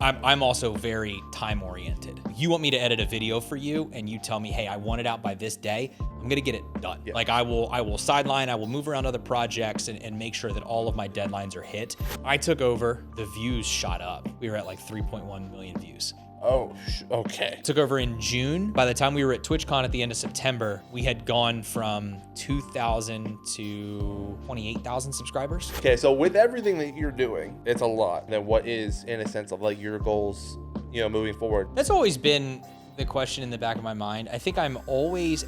I'm also very time oriented. You want me to edit a video for you and you tell me, hey, I want it out by this day, I'm gonna get it done. Yeah. Like I will sideline, I will move around other projects and make sure that all of my deadlines are hit. I took over, the views shot up. We were at like 3.1 million views. Oh, okay. Took over in June. By the time we were at TwitchCon at the end of September, we had gone from 2,000 to 28,000 subscribers. Okay, so with everything that you're doing, it's a lot. Then what is, in a sense, of like your goals, moving forward? That's always been the question in the back of my mind. I think I'm always...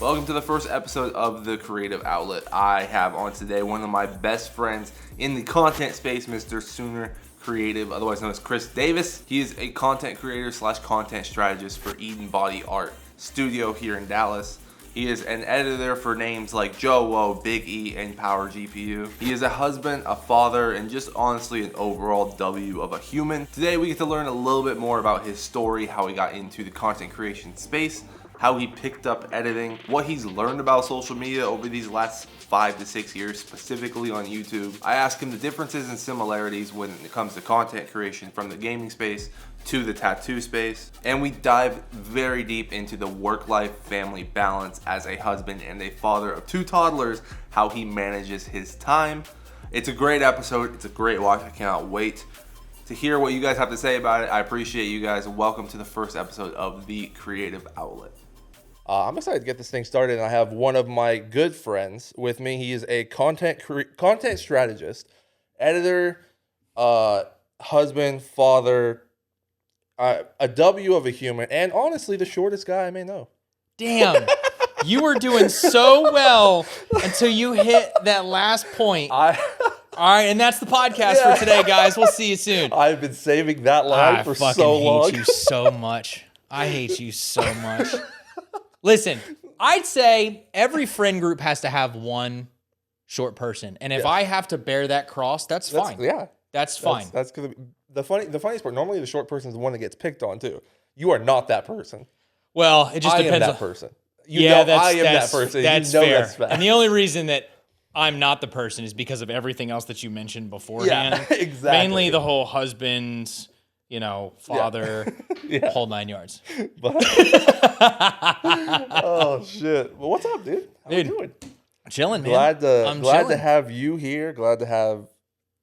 Welcome to the first episode of The Creative Outlet. I have on today one of my best friends in the content space, Mr. Sooner Creative, otherwise known as Chris Davis. He is a content creator / content strategist for Eden Body Art Studio here in Dallas. He is an editor for names like Joe Woe, Big E, and Power GPU. He is a husband, a father, and just honestly an overall W of a human. Today we get to learn a little bit more about his story, how he got into the content creation space, how he picked up editing, what he's learned about social media over these last 5 to 6 years, specifically on YouTube. I ask him the differences and similarities when it comes to content creation from the gaming space to the tattoo space. And we dive very deep into the work-life family balance as a husband and a father of 2 toddlers, how he manages his time. It's a great episode. It's a great watch. I cannot wait to hear what you guys have to say about it. I appreciate you guys. Welcome to the first episode of The Creative Outlet. I'm excited to get this thing started, and I have one of my good friends with me. He is a content strategist, editor, husband, father, a W of a human, and honestly, the shortest guy I may know. Damn, you were doing so well until you hit that last point. All right, and that's the podcast for today, guys. We'll see you soon. I've been saving that line for so long. I hate you so much. I hate you so much. Listen, I'd say every friend group has to have one short person. And if I have to bear that cross, that's fine. Yeah. That's fine. That's gonna be the funniest part. Normally the short person is the one that gets picked on too. You are not that person. Well, it just depends. I am that person. I am that person. That's fair. And the only reason that I'm not the person is because of everything else that you mentioned beforehand. Yeah, exactly. Mainly the whole husband, father, whole 9 yards. Oh shit! Well, what's up, dude? How you doing? Chilling, man. Glad to have you here. Glad to have.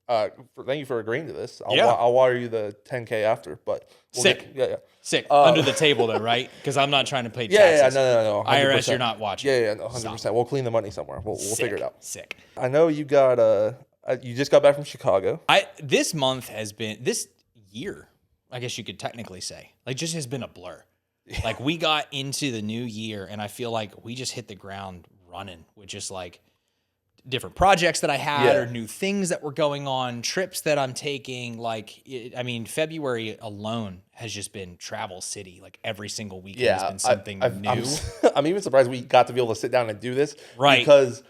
Thank you for agreeing to this. I'll wire you the 10K after, but sick. Sick. Under the table though, right? Because I'm not trying to pay taxes. No. 100%. IRS, you're not watching. Yeah, 100%. We'll clean the money somewhere. We'll figure it out. Sick. I know you got you just got back from Chicago. This year, I guess you could technically say, just has been a blur. Like we got into the new year and I feel like we just hit the ground running with just different projects that I had or new things that were going on, trips that I'm taking. February alone has just been travel city. Like every single weekend has been something new. I'm even surprised we got to be able to sit down and do this right because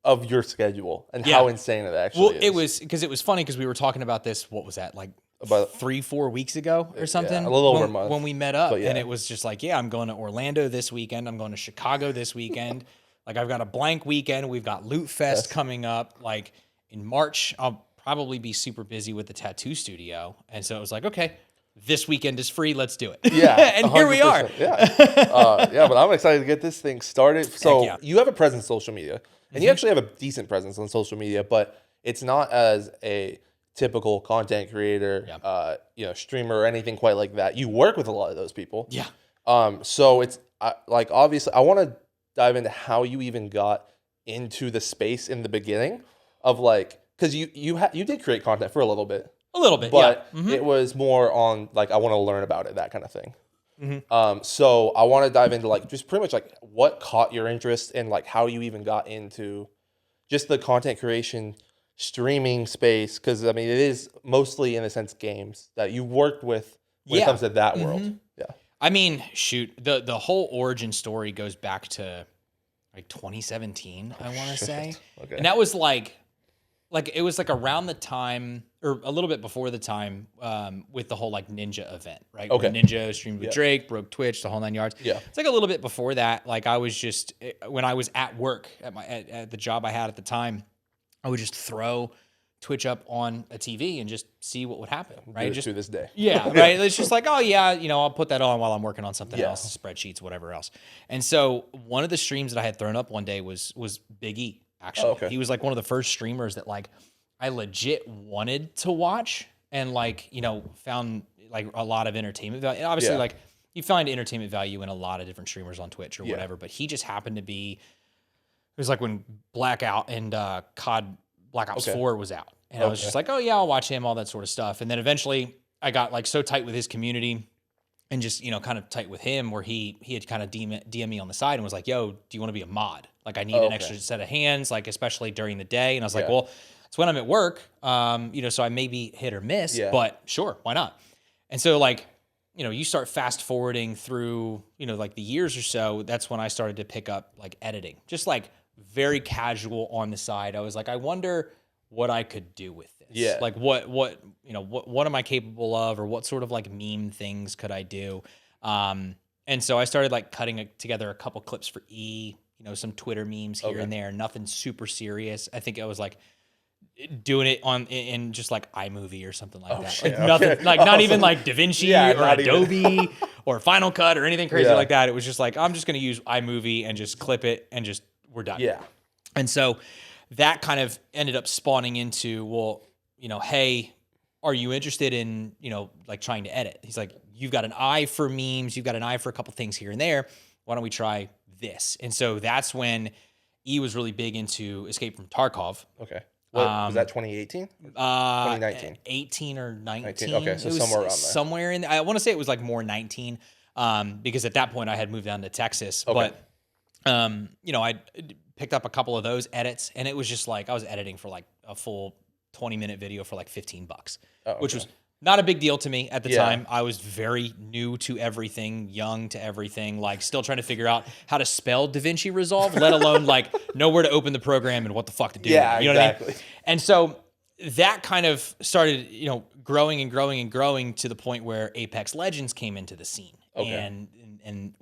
of your schedule and how insane it actually is. It was funny because we were talking about this, what was that, about 3-4 weeks ago or something? A little over a month. When we met up. And it was just I'm going to Orlando this weekend. I'm going to Chicago this weekend. I've got a blank weekend. We've got Loot Fest coming up. In March, I'll probably be super busy with the tattoo studio. And so it was okay, this weekend is free. Let's do it. Yeah. And 100%. Here we are. Yeah. But I'm excited to get this thing started. So you have a presence on social media. And you actually have a decent presence on social media, but it's not as a typical content creator, streamer or anything quite like that. You work with a lot of those people. Yeah. So it's obviously I want to dive into how you even got into the space in the beginning of because you did create content for a little bit. But it was more on I want to learn about it, that kind of thing. Mm-hmm. So I want to dive into just pretty much what caught your interest and how you even got into just the content creation streaming space, because it is mostly in a sense games that you worked with when it comes to that world. Yeah. Shoot, the whole origin story goes back to 2017, I want to say. Okay. And that was like it was like around the time or a little bit before the time with the whole like Ninja event, right? Okay. Where Ninja streamed with Drake, broke Twitch, the whole 9 yards. Yeah. It's like a little bit before that. Like I was just when I was at work at the job I had at the time, I would just throw Twitch up on a TV and just see what would happen, right? Just to this day. Yeah, right. It's just like, oh yeah, I'll put that on while I'm working on something else, spreadsheets, whatever else. And so one of the streams that I had thrown up one day was Big E. Actually, he was like one of the first streamers that like I legit wanted to watch and like found like a lot of entertainment value. And obviously, like you find entertainment value in a lot of different streamers on Twitch or whatever. But he just happened to be. It was like when Blackout and COD Black Ops 4 was out, and I was just like, oh yeah, I'll watch him, all that sort of stuff. And then eventually, I got like so tight with his community. And just, kind of tight with him where he had kind of DM me on the side and was like, yo, do you want to be a mod? Like, I need an extra set of hands, like, especially during the day. And I was like, well, it's when I'm at work, so I may be hit or miss, but sure, why not? And so, like, you start fast forwarding through, like the years or so, that's when I started to pick up, like, editing. Just, like, very casual on the side. I was like, I wonder what I could do with this. Yeah. Like what am I capable of, or what sort of like meme things could I do? And so I started like cutting together a couple clips for E, some Twitter memes here and there, nothing super serious. I think I was like doing it in just like iMovie or something like that. Shit, like nothing, like not even like DaVinci or Adobe or Final Cut or anything crazy like that. It was just like, I'm just going to use iMovie and just clip it and just, we're done. Yeah. And so that kind of ended up spawning into, well, hey, are you interested in, like trying to edit? He's like, you've got an eye for memes. You've got an eye for a couple things here and there. Why don't we try this? And so that's when E was really big into Escape from Tarkov. Okay. What, was that 2018? 2019? 18 or 19. Okay, so somewhere around there. Somewhere in there. I want to say it was like more 19 because at that point I had moved down to Texas. Okay. But, I picked up a couple of those edits, and it was just like I was editing for like a full 20-minute video for like $15, which was not a big deal to me at the time. I was very new to everything, young to everything, like still trying to figure out how to spell DaVinci Resolve, let alone like know where to open the program and what the fuck to do. Yeah, you know what I mean? And so that kind of started, growing and growing and growing to the point where Apex Legends came into the scene. Okay. And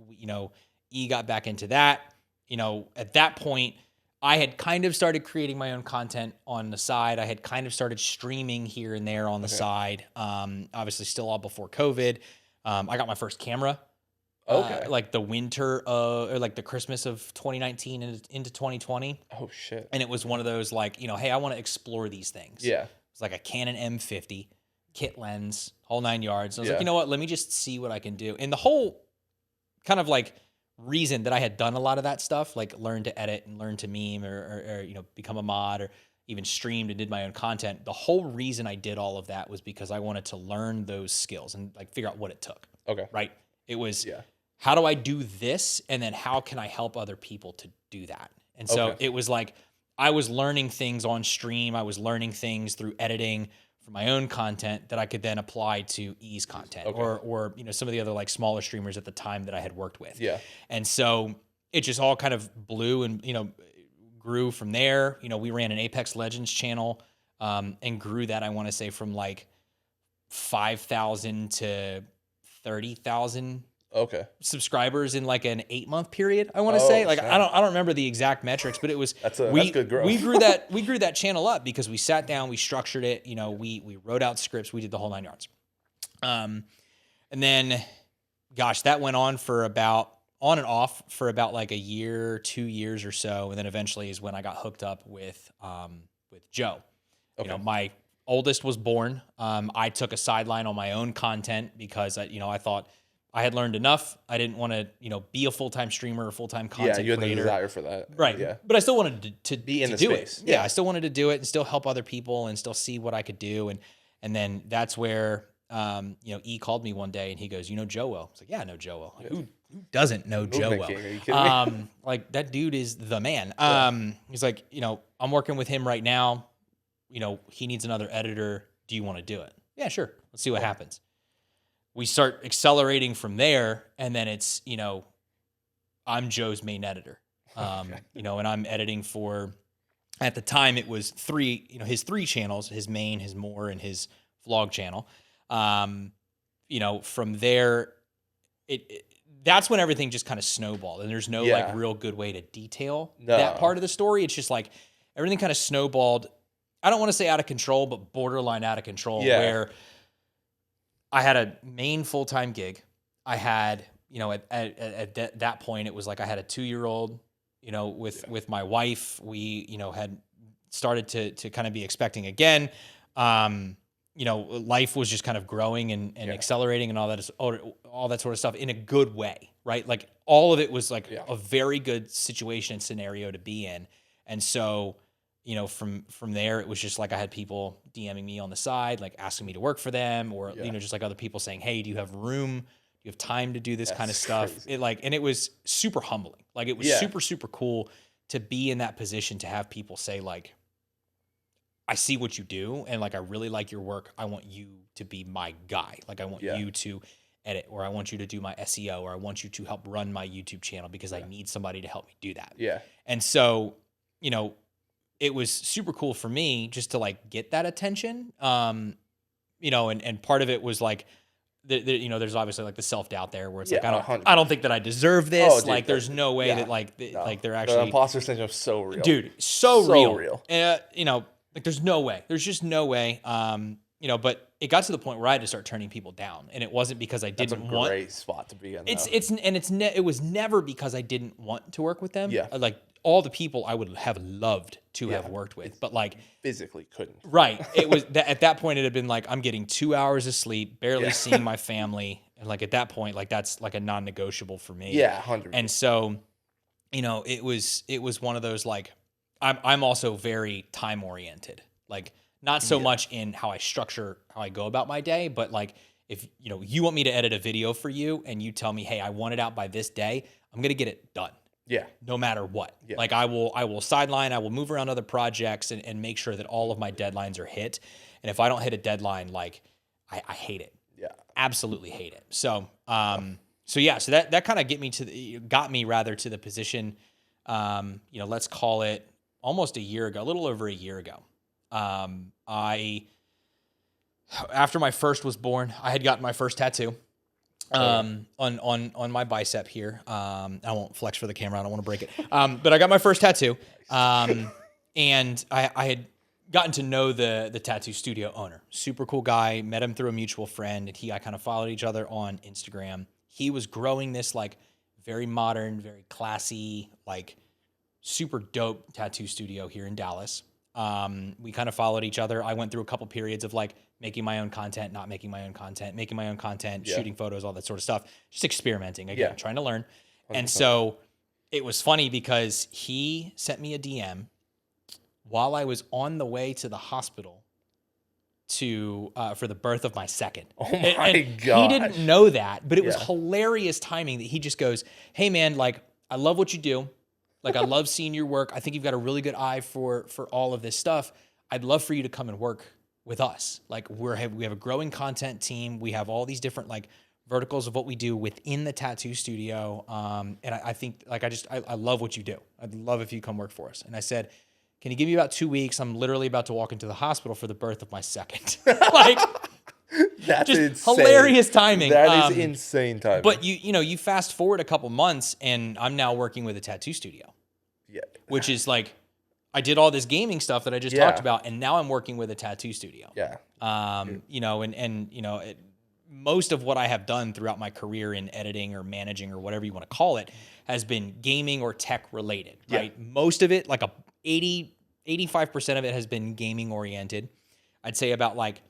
E got back into that. At that point, I had kind of started creating my own content on the side. I had kind of started streaming here and there on the side. Obviously, still all before COVID. I got my first camera. Like the winter or like the Christmas of 2019 into 2020. Oh shit! And it was one of those like, hey, I want to explore these things. Yeah. It's like a Canon M50, kit lens, whole 9 yards. I was like, you know what? Let me just see what I can do. And the whole kind of like reason that I had done a lot of that stuff, like learn to edit and learn to meme or become a mod or even streamed and did my own content. The whole reason I did all of that was because I wanted to learn those skills and like figure out what it took. Okay. Right. It was, how do I do this? And then how can I help other people to do that? And so it was like, I was learning things on stream. I was learning things through editing for my own content that I could then apply to E's content or some of the other like smaller streamers at the time that I had worked with. Yeah. And so it just all kind of blew and, grew from there. We ran an Apex Legends channel and grew that, I want to say, from like 5,000 to 30,000 subscribers in like an 8-month period. I want to say, like, I don't remember the exact metrics, but it was, that's good growth. we grew that channel up because we sat down, we structured it, we wrote out scripts, we did the whole 9 yards. And then, gosh, that went on and off for about like a year, 2 years or so. And then eventually is when I got hooked up with Joe. My oldest was born. I took a sideline on my own content because I thought I had learned enough. I didn't want to, be a full-time streamer or full-time content creator. Yeah, you had the desire for that. Right. Yeah. But I still wanted to be in the do space. It. Yeah, I still wanted to do it and still help other people and still see what I could do. And then that's where, E called me one day and he goes, Joe well? I was like, yeah, I know Joe well. Like, who doesn't know Joe well? King, are you kidding me? Like that dude is the man. He's like, I'm working with him right now. He needs another editor. Do you want to do it? Yeah, sure. Let's see what happens. We start accelerating from there, and then it's, I'm Joe's main editor. And I'm editing for At the time, it was his 3 channels, his main, his more, and his vlog channel. From there, that's when everything just kind of snowballed, and there's no like real good way to detail that part of the story. It's just like everything kind of snowballed. I don't want to say out of control, but borderline out of control, where I had a main full-time gig. I had, at that point, it was like I had a 2-year-old, with my wife. We, had started to kind of be expecting again. Life was just kind of growing and accelerating and all that sort of stuff in a good way, right? Like all of it was like a very good situation and scenario to be in. And so, from there, it was just like I had people DMing me on the side, like asking me to work for them, or just like other people saying, "Hey, do you have room? Do you have time to do this kind of stuff?" Crazy. And it was super humbling. Like it was super, super cool to be in that position, to have people say like, "I see what you do, and like I really like your work. I want you to be my guy. Like I want you to edit, or I want you to do my SEO, or I want you to help run my YouTube channel because I need somebody to help me do that." Yeah. And so, it was super cool for me just to like get that attention. And part of it was like, there's obviously like the self-doubt there where it's like, I don't think that I deserve this. Oh, dude, like there's no way that like they're actually, the imposter syndrome is so real, dude, so real. Like there's no way, there's just no way. But it got to the point where I had to start turning people down, and it wasn't because I didn't want. That's a great spot to be in. It was never because I didn't want to work with them. Yeah. Like all the people I would have loved to have worked with, but like physically couldn't. Right. It was at that point it had been like I'm getting 2 hours of sleep, barely seeing my family, and like at that point, like that's like a non-negotiable for me. Yeah, 100%. And so, it was one of those like I'm also very time oriented. Like not so much in how I go about my day, but like if you want me to edit a video for you and you tell me, "Hey, I want it out by this day," I'm going to get it done. Yeah. No matter what. Yeah. Like I will sideline, I will move around other projects and make sure that all of my deadlines are hit. And if I don't hit a deadline, like I hate it. Yeah. Absolutely hate it. So, so that kind of got me to the position, let's call it almost a year ago, a little over a year ago. After my first was born, I had gotten my first tattoo. On my bicep here. I won't flex for the camera. I don't want to break it. But I got my first tattoo. And I had gotten to know the tattoo studio owner. Super cool guy. Met him through a mutual friend, and I kind of followed each other on Instagram. He was growing this like very modern, very classy, like super dope tattoo studio here in Dallas. We kind of followed each other. I went through a couple periods of like making my own content, not making my own content, making my own content, shooting photos, all that sort of stuff, just experimenting again, trying to learn. 100%. And so it was funny because he sent me a DM while I was on the way to the hospital for the birth of my second. Oh my God. He didn't know that, but it was hilarious timing that he just goes, "Hey man, like I love what you do. Like I love seeing your work. I think you've got a really good eye for all of this stuff. I'd love for you to come and work with us. Like we have a growing content team. We have all these different like verticals of what we do within the tattoo studio. And I think like I love what you do. I'd love if you come work for us." And I said, "Can you give me about 2 weeks? I'm literally about to walk into the hospital for the birth of my second." Like that's just insane. hilarious timing. That is insane timing. But you fast forward a couple months, and I'm now working with a tattoo studio. Yeah. Which is like, I did all this gaming stuff that I just talked about, and now I'm working with a tattoo studio. Yeah. Most of what I have done throughout my career in editing or managing or whatever you want to call it has been gaming or tech related, right? Yeah. Most of it, like 85% of it has been gaming oriented. I'd say about like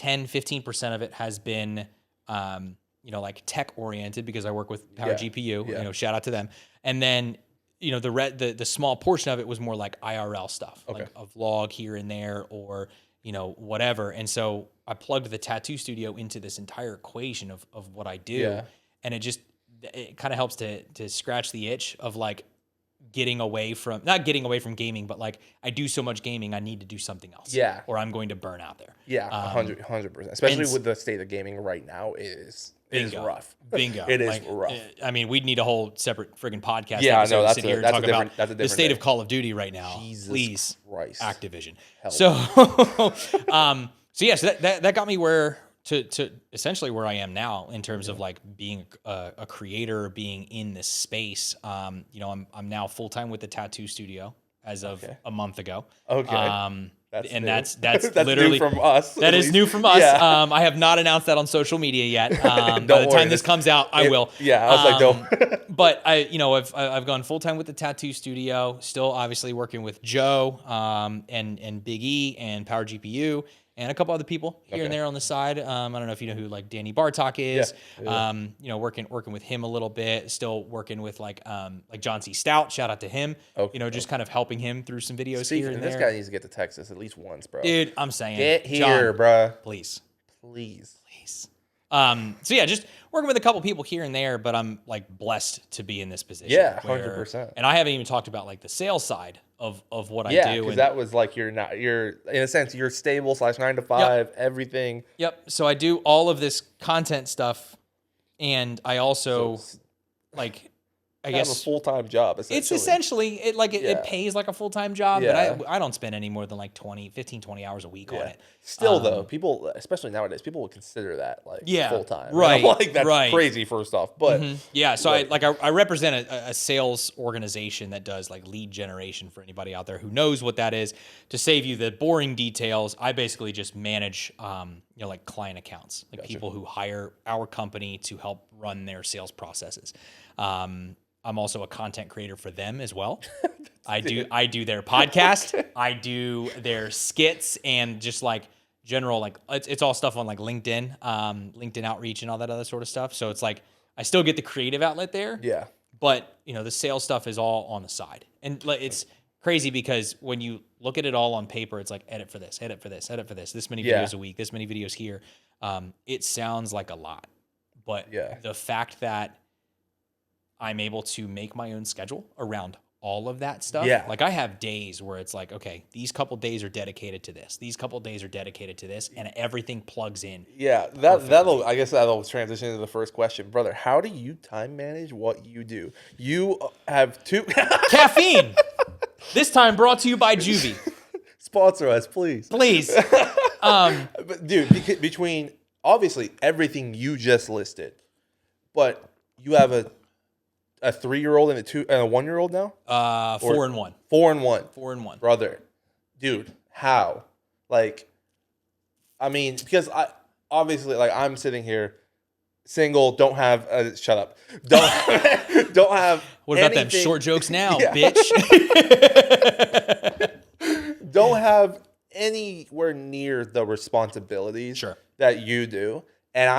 10-15% of it has been, like tech oriented because I work with Power GPU, shout out to them. And then, the small portion of it was more like IRL stuff, like a vlog here and there or, whatever. And so I plugged the tattoo studio into this entire equation of what I do. Yeah. And it kind of helps to scratch the itch of like not getting away from gaming, but like I do so much gaming, I need to do something else. Yeah. Or I'm going to burn out there. Yeah, 100%. Especially with the state of gaming right now is It is rough. Bingo. It is rough. I mean, we'd need a whole separate friggin' podcast. Yeah, episode no, to that's sit a- here and that's a talk different- about that's a the different state day. of Call of Duty right now. Jesus Please, Christ. Activision. Help. So yes, that got me where to essentially where I am now in terms of like being a creator, being in this space. You know, I'm now full time with the tattoo studio as of a month ago. Okay. That's That's literally new from us. That is new from us. Yeah. I have not announced that on social media yet. By the worry, time this comes out, I will. Yeah, I was like, don't. But I've gone full time with the tattoo studio. Still, obviously working with Joe, and Big E and Power GPU and a couple other people here and there on the side. I don't know if you know who like Danny Bartok is. Yeah. You know, working with him a little bit. Still working with like John C. Stout. Shout out to him. Okay. You know, just kind of helping him through some videos Speaking, here and this there. guy needs to get to Texas at least once, bro. Dude, I'm saying, Get here, John, bro. please. So yeah, just working with a couple people here and there, but I'm like blessed to be in this position. Yeah, where- 100%. And I haven't even talked about like the sales side of what I Yeah, do. because And, that was like you're in a sense you're stable / 9 to 5 everything. yep. So I do all of this content stuff, and I also So like I have a guess full-time job. it's essentially it Yeah. pays like a full-time job, Yeah. but I don't spend any more than like 20 hours a week on it. Still though, people, especially nowadays, people would consider that like full-time. Right. And I'm like, that's right. crazy first off, but Yeah, so I represent a sales organization that does like lead generation for anybody out there who knows what that is. To save you the boring details, I basically just manage like client accounts, like people who hire our company to help run their sales processes. I'm also a content creator for them as well. I do their podcast, I do their skits, and just like general like it's all stuff on like LinkedIn, LinkedIn outreach and all that other sort of stuff. So it's like I still get the creative outlet there. yeah. But the sales stuff is all on the side, and like it's crazy because when you look at it all on paper, it's like edit for this, this many videos a week, this many videos here. It sounds like a lot, but the fact that I'm able to make my own schedule around all of that stuff. Yeah. Like I have days where it's like, okay, these couple days are dedicated to this. These couple days are dedicated to this, and everything plugs in. Yeah, that'll transition into the first question, brother. How do you time manage what you do? You have two Caffeine. This time brought to you by Juvie. Sponsor us, please. Please. But dude, between obviously everything you just listed, but you have a 3-year-old and a 1-year-old now? 4 and 1. 4 and 1. 4 and 1. Brother, dude, how? Like, I mean, because I obviously like I'm sitting here single, don't have shut up. Don't have What about them anything- short jokes now, Yeah. bitch? Don't have anywhere near the responsibilities that you do. And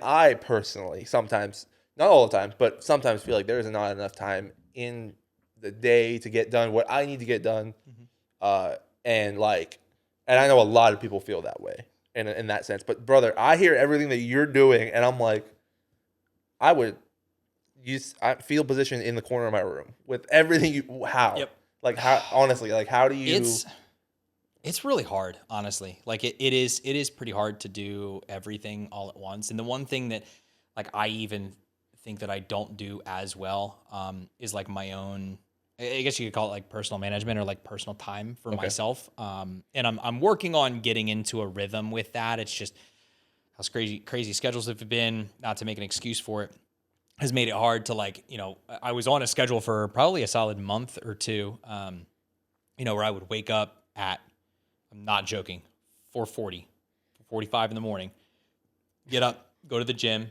I personally sometimes, not all the time, but sometimes feel like there is not enough time in the day to get done what I need to get done. And I know a lot of people feel that way in that sense. But brother, I hear everything that you're doing, and I'm like, I feel positioned in the corner of my room with everything how? Yep. Like how honestly, like how do you It's really hard, honestly. Like it is pretty hard to do everything all at once. And the one thing that like I even think that I don't do as well is like my own, I guess you could call it like personal management or like personal time for myself. And I'm working on getting into a rhythm with that. It's just how crazy schedules have been, not to make an excuse for it, has made it hard to like, I was on a schedule for probably a solid month or two, where I would wake up at, I'm not joking, 4:40, 4:45 in the morning, get up, go to the gym,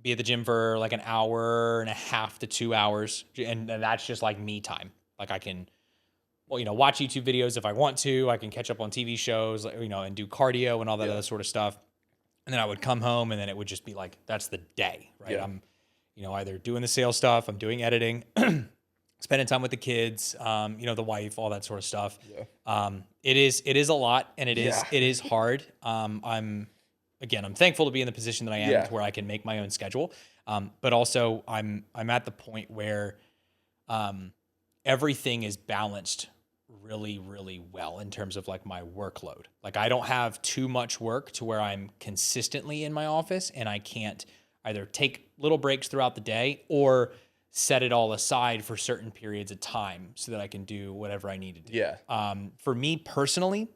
be at the gym for like an hour and a half to 2 hours. And that's just like me time. Like I can, watch YouTube videos if I want to. I can catch up on TV shows, and do cardio and all that other sort of stuff. And then I would come home and then it would just be like, that's the day, right? Yeah. I'm, either doing the sales stuff, I'm doing editing, spending time with the kids, the wife, all that sort of stuff. Yeah. It is a lot, and it is hard. I'm thankful to be in the position that I am to where I can make my own schedule. But also I'm at the point where everything is balanced really, really well in terms of like my workload. Like I don't have too much work to where I'm consistently in my office and I can't either take little breaks throughout the day or set it all aside for certain periods of time so that I can do whatever I need to do. Yeah. For me personally,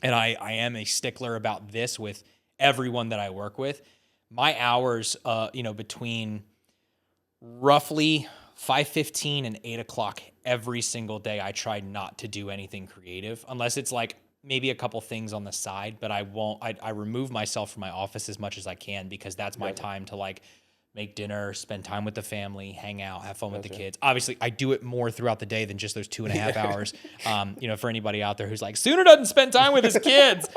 and I am a stickler about this with everyone that I work with, my hours, between roughly 5:15 and 8 o'clock every single day, I try not to do anything creative unless it's like maybe a couple things on the side, but I remove myself from my office as much as I can because that's my time to like make dinner, spend time with the family, hang out, have fun with the kids. Obviously, I do it more throughout the day than just those 2.5 hours. For anybody out there who's like, Sooner doesn't spend time with his kids.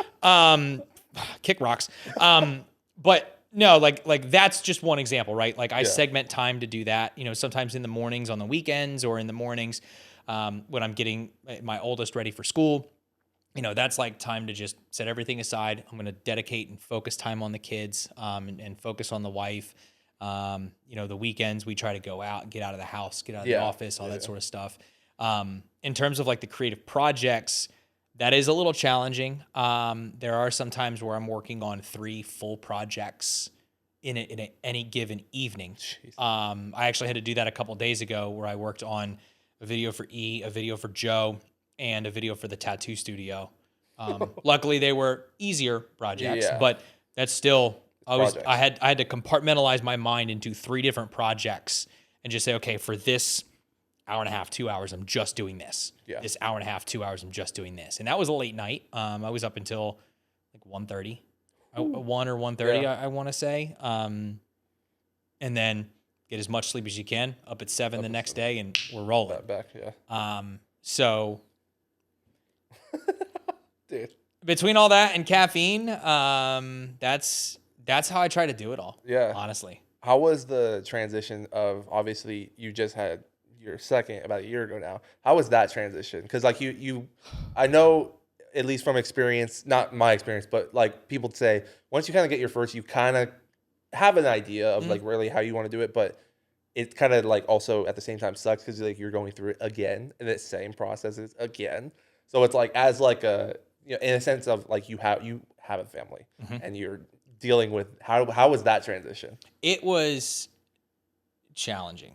Kick rocks. But no, like that's just one example, right? Like I segment time to do that, sometimes in the mornings on the weekends or in the mornings when I'm getting my oldest ready for school. That's like time to just set everything aside. I'm going to dedicate and focus time on the kids and focus on the wife. The weekends we try to go out and get out of the house, get out of the office, all that sort of stuff. In terms of like the creative projects, that is a little challenging. There are some times where I'm working on 3 full projects in any given evening. I actually had to do that a couple days ago where I worked on a video for E, a video for Joe, and a video for the tattoo studio. Luckily they were easier projects, but that's still, I had to compartmentalize my mind into 3 different projects and just say, okay, for this hour and a half, 2 hours, I'm just doing this. Yeah. This hour and a half, 2 hours, I'm just doing this. And that was a late night. I was up until like 1:30, 1 or 1:30, I want to say. And then get as much sleep as you can, up at 7 the next day, and we're rolling. Back, So dude, between all that and caffeine, that's how I try to do it all. Yeah. Honestly. How was the transition of, obviously you just had your second about a year ago now. How was that transition? Because like I know, at least from experience, not my experience, but like people say, once you kind of get your first, you kind of have an idea of like really how you want to do it, but it kind of like also at the same time sucks because like you're going through it again and the same processes again. So it's like as like a, in a sense of like you have a family and you're dealing with how was that transition? It was challenging.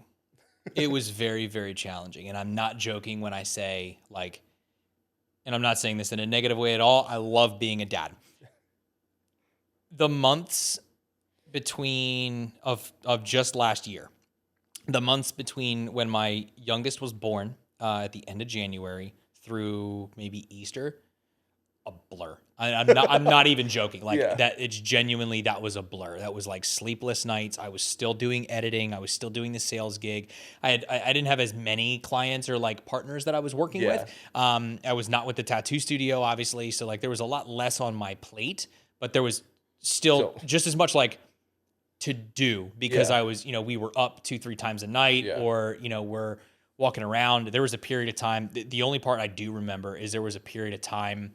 It was very, very challenging. And I'm not joking when I say like, and I'm not saying this in a negative way at all, I love being a dad. The months between of just last year, the months between when my youngest was born at the end of January through maybe Easter, a blur. I'm not even joking. Like that, it's genuinely, that was a blur. That was like sleepless nights. I was still doing editing. I was still doing the sales gig. I didn't have as many clients or like partners that I was working with. I was not with the tattoo studio, obviously. So like there was a lot less on my plate, but there was still just as much like to do because I was, we were up 2-3 times a night or, we're walking around. There was a period of time. The only part I do remember is there was a period of time,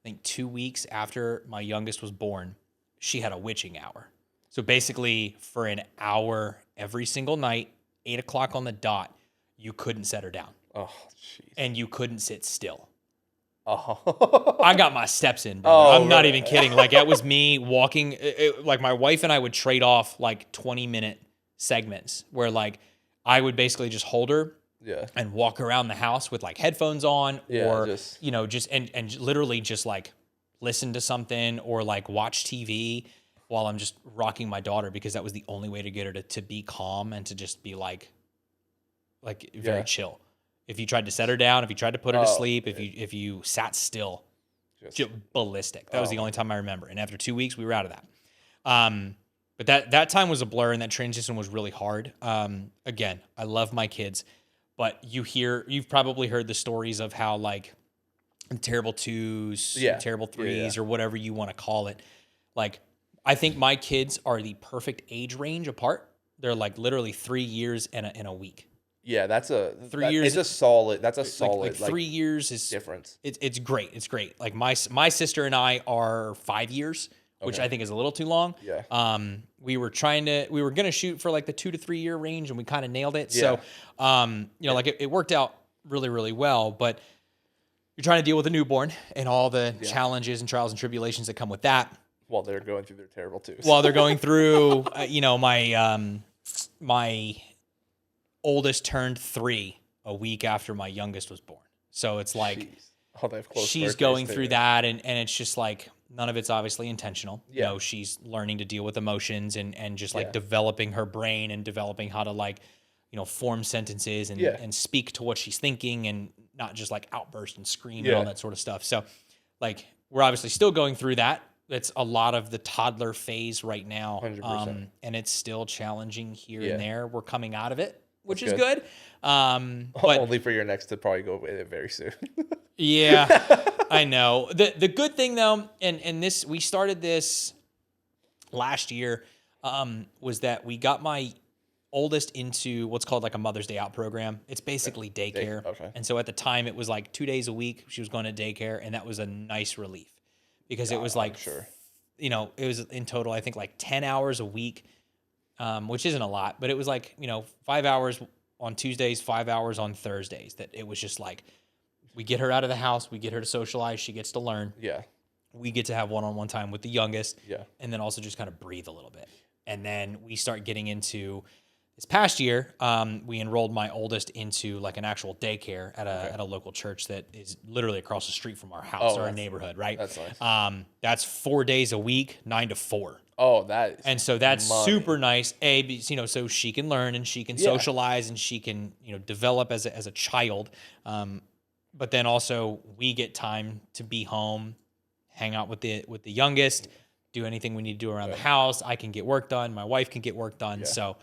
I think 2 weeks after my youngest was born, she had a witching hour. So basically for an hour every single night, 8 o'clock on the dot, you couldn't set her down. Oh, jeez. And you couldn't sit still. Oh. I got my steps in, bro. I'm not even kidding. Like that was me walking. Like my wife and I would trade off like 20-minute segments where like I would basically just hold her and walk around the house with like headphones on or, and literally just like listen to something or like watch TV while I'm just rocking my daughter because that was the only way to get her to be calm and to just be like very chill. If you tried to set her down, if you tried to put her to sleep, if you sat still, just ballistic. That was the only time I remember. And after 2 weeks, we were out of that. But that time was a blur and that transition was really hard. Again, I love my kids, but you've probably heard the stories of how like terrible 2s, terrible 3s, or whatever you want to call it. Like, I think my kids are the perfect age range apart. They're like literally 3 years in a week. Yeah, that's 3 years. It's a solid. That's a solid. Like 3 years is difference. It's great. It's great. Like my sister and I are 5 years, which I think is a little too long. Yeah. We were gonna shoot for like the 2 to 3 year range, and we kind of nailed it. Yeah. So, like it worked out really, really well. But you're trying to deal with a newborn and all the challenges and trials and tribulations that come with that. While they're going through their terrible twos. While they're going through, my oldest turned 3 a week after my youngest was born. So it's like she's going through that, and it's just like none of it's obviously intentional. Yeah. You know, she's learning to deal with emotions and just like developing her brain and developing how to like, form sentences and speak to what she's thinking and not just like outburst and scream and all that sort of stuff. So like we're obviously still going through that. It's a lot of the toddler phase right now. 100%. And it's still challenging here and there. We're coming out of it, which That's is good. But only for your next to probably go with it very soon. Yeah, I know. The good thing though, and this, we started this last year, was that we got my oldest into what's called like a Mother's Day Out program. It's basically daycare. Okay. And so at the time it was like 2 days a week she was going to daycare, and that was a nice relief because it was like, it was in total, I think like 10 hours a week, which isn't a lot, but it was like, 5 hours on Tuesdays, 5 hours on Thursdays, that it was just like, we get her out of the house, we get her to socialize, she gets to learn. Yeah. We get to have one-on-one time with the youngest. Yeah. And then also just kind of breathe a little bit. And then we start getting into this past year, we enrolled my oldest into like an actual daycare at a local church that is literally across the street from our house or our neighborhood, right? That's nice. That's 4 days a week, 9 to 4. Oh, that is and so that's money. super nice. So she can learn and she can socialize and she can, develop as a child. But then also we get time to be home, hang out with the youngest, do anything we need to do around the house. I can get work done. My wife can get work done. Yeah. So,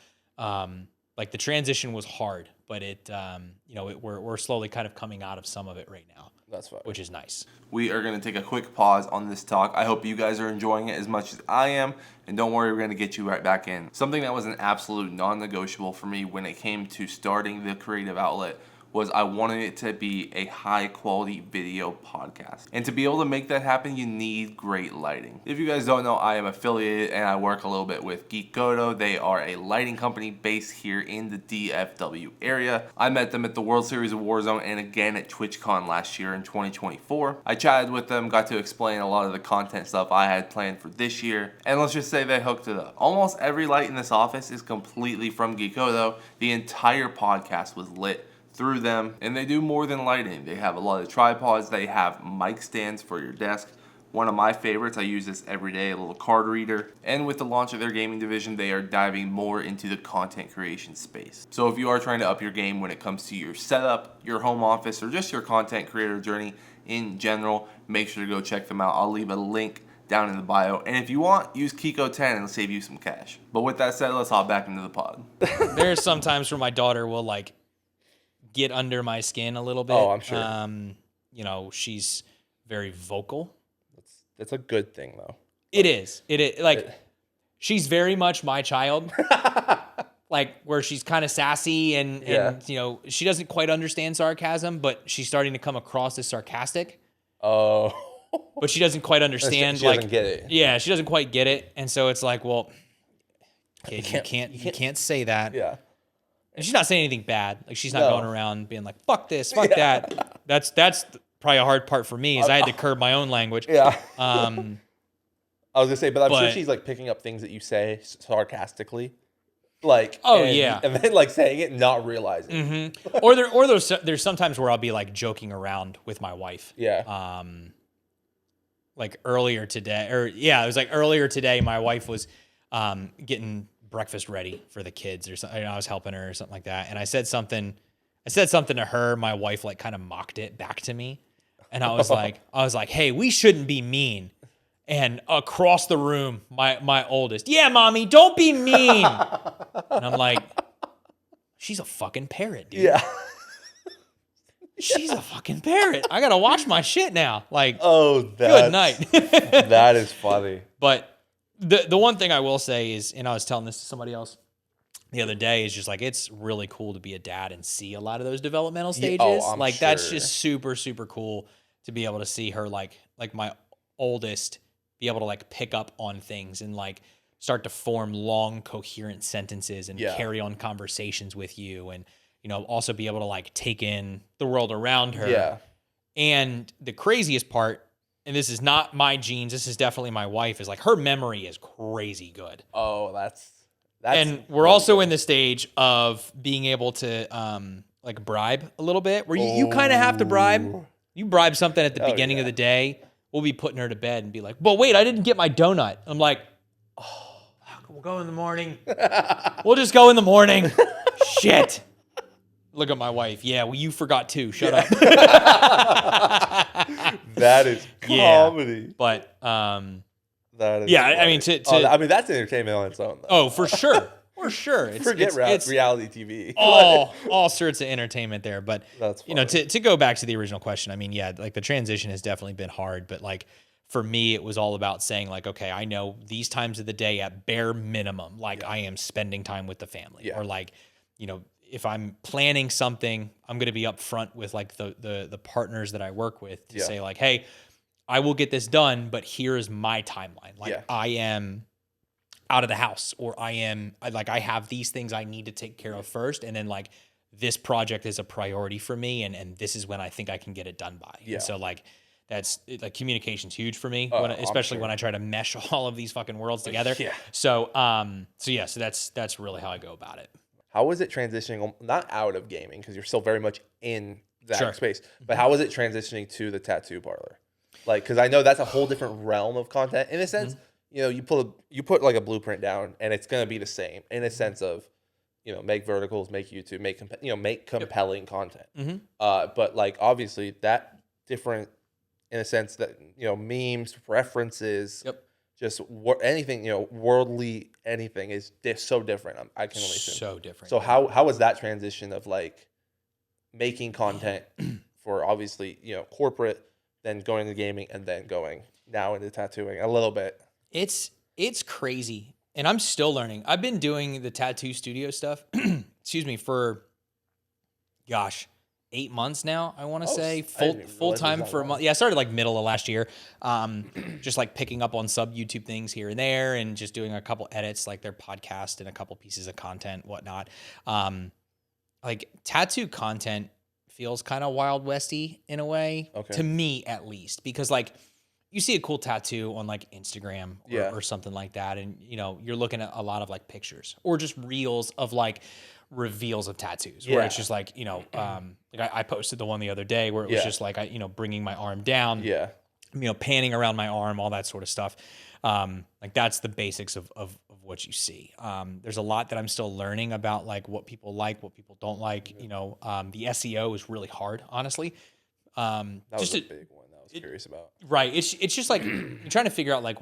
like the transition was hard, but we're slowly kind of coming out of some of it right now. That's fine. Which is nice. We are going to take a quick pause on this talk. I hope you guys are enjoying it as much as I am. And don't worry, we're going to get you right back in. Something that was an absolute non-negotiable for me when it came to starting the creative outlet was I wanted it to be a high quality video podcast. And to be able to make that happen, you need great lighting. If you guys don't know, I am affiliated and I work a little bit with Kiko. They are a lighting company based here in the DFW area. I met them at the World Series of Warzone and again at TwitchCon last year in 2024. I chatted with them, got to explain a lot of the content stuff I had planned for this year. And let's just say they hooked it up. Almost every light in this office is completely from Kiko though. The entire podcast was lit through them, and they do more than lighting. They have a lot of tripods, they have mic stands for your desk. One of my favorites, I use this every day, a little card reader. And with the launch of their gaming division, they are diving more into the content creation space. So if you are trying to up your game when it comes to your setup, your home office, or just your content creator journey in general, make sure to go check them out. I'll leave a link down in the bio. And if you want, use Kiko10 and it'll save you some cash. But with that said, let's hop back into the pod. There's some times where my daughter will like get under my skin a little bit. Oh, I'm sure. She's very vocal. That's a good thing, though. It is. She's very much my child. Like, where she's kind of sassy and she doesn't quite understand sarcasm, but she's starting to come across as sarcastic. Oh. But she doesn't quite understand. She doesn't get it. Yeah, she doesn't quite get it. And so it's like, well, you can't say that. Yeah. And she's not saying anything bad. Like, she's not going around being like, fuck this, fuck that. That's probably a hard part for me is I had to curb my own language. Yeah. I was going to say, but I'm sure she's like picking up things that you say sarcastically. Like, and then like saying it and not realizing. Mm-hmm. Or there's sometimes where I'll be like joking around with my wife. Yeah. Like earlier today, my wife was getting breakfast ready for the kids or something. I was helping her or something like that. And I said something to her. My wife like kind of mocked it back to me. And I was like, hey, we shouldn't be mean. And across the room, my oldest, yeah, mommy, don't be mean. And I'm like, she's a fucking parrot, dude. Yeah. She's a fucking parrot. I got to watch my shit now. Like, good night. That is funny. But the one thing I will say is, and I was telling this to somebody else the other day, is just like, it's really cool to be a dad and see a lot of those developmental stages. That's just super, super cool to be able to see her, like my oldest, be able to like pick up on things and like start to form long, coherent sentences and carry on conversations with you. And, also be able to like take in the world around her. Yeah. And the craziest part, and this is not my genes, this is definitely my wife, is like her memory is crazy good. Oh, that's and we're really also good. in the stage of being able to like bribe a little bit, where you kind of have to bribe. You bribe something at the beginning of the day, we'll be putting her to bed and be like, well, wait, I didn't get my donut. I'm like, oh, we'll go in the morning. We'll just go in the morning. Shit. Look at my wife. Yeah, well, you forgot too. Shut up. That is comedy. But that is yeah, funny. I mean, I mean that's entertainment on its own. Though. Oh, for sure. For sure. Forget reality TV. All sorts of entertainment there. But, that's funny. you know, to go back to the original question, I mean, yeah, like the transition has definitely been hard. But like for me, it was all about saying like, okay, I know these times of the day at bare minimum, like I am spending time with the family. Yeah. Or like, you know, if I'm planning something, I'm going to be upfront with like the partners that I work with to say like, hey, I will get this done, but here is my timeline. Like I am out of the house, or I have these things I need to take care of first. And then like this project is a priority for me. And this is when I think I can get it done by. Yeah. And so like, that's like communication's huge for me, especially when I try to mesh all of these fucking worlds together. Yeah. So that's really how I go about it. How was it transitioning, not out of gaming, because you're still very much in that space, but how was it transitioning to the tattoo parlor? Like, because I know that's a whole different realm of content. In a sense, you know, you put like a blueprint down, and it's going to be the same in a sense of, you know, make verticals, make YouTube, make compelling content. But like obviously that different in a sense that, you know, memes, references, just anything, you know, worldly anything is so different. I can only assume. So different. So how was that transition of like making content for obviously, you know, corporate, then going to gaming, and then going now into tattooing a little bit? It's crazy, and I'm still learning. I've been doing the tattoo studio stuff, excuse me, for 8 months now. I want to say full time for a month. Yeah, I started like middle of last year. Just like picking up on sub YouTube things here and there, and just doing a couple edits, like their podcast and a couple pieces of content, whatnot. Like tattoo content feels kind of Wild Westy in a way, to me at least, because like you see a cool tattoo on like Instagram or something like that, and you know you're looking at a lot of like pictures or just reels of like reveals of tattoos where it's just like, you know, like I posted the one the other day where it was just like bringing my arm down, you know, panning around my arm, all that sort of stuff. Like that's the basics of what you see. There's a lot that I'm still learning about, like what people like, what people don't like. You know, the SEO is really hard, honestly. That was a big one that I was curious about. Right. It's just like you're trying to figure out like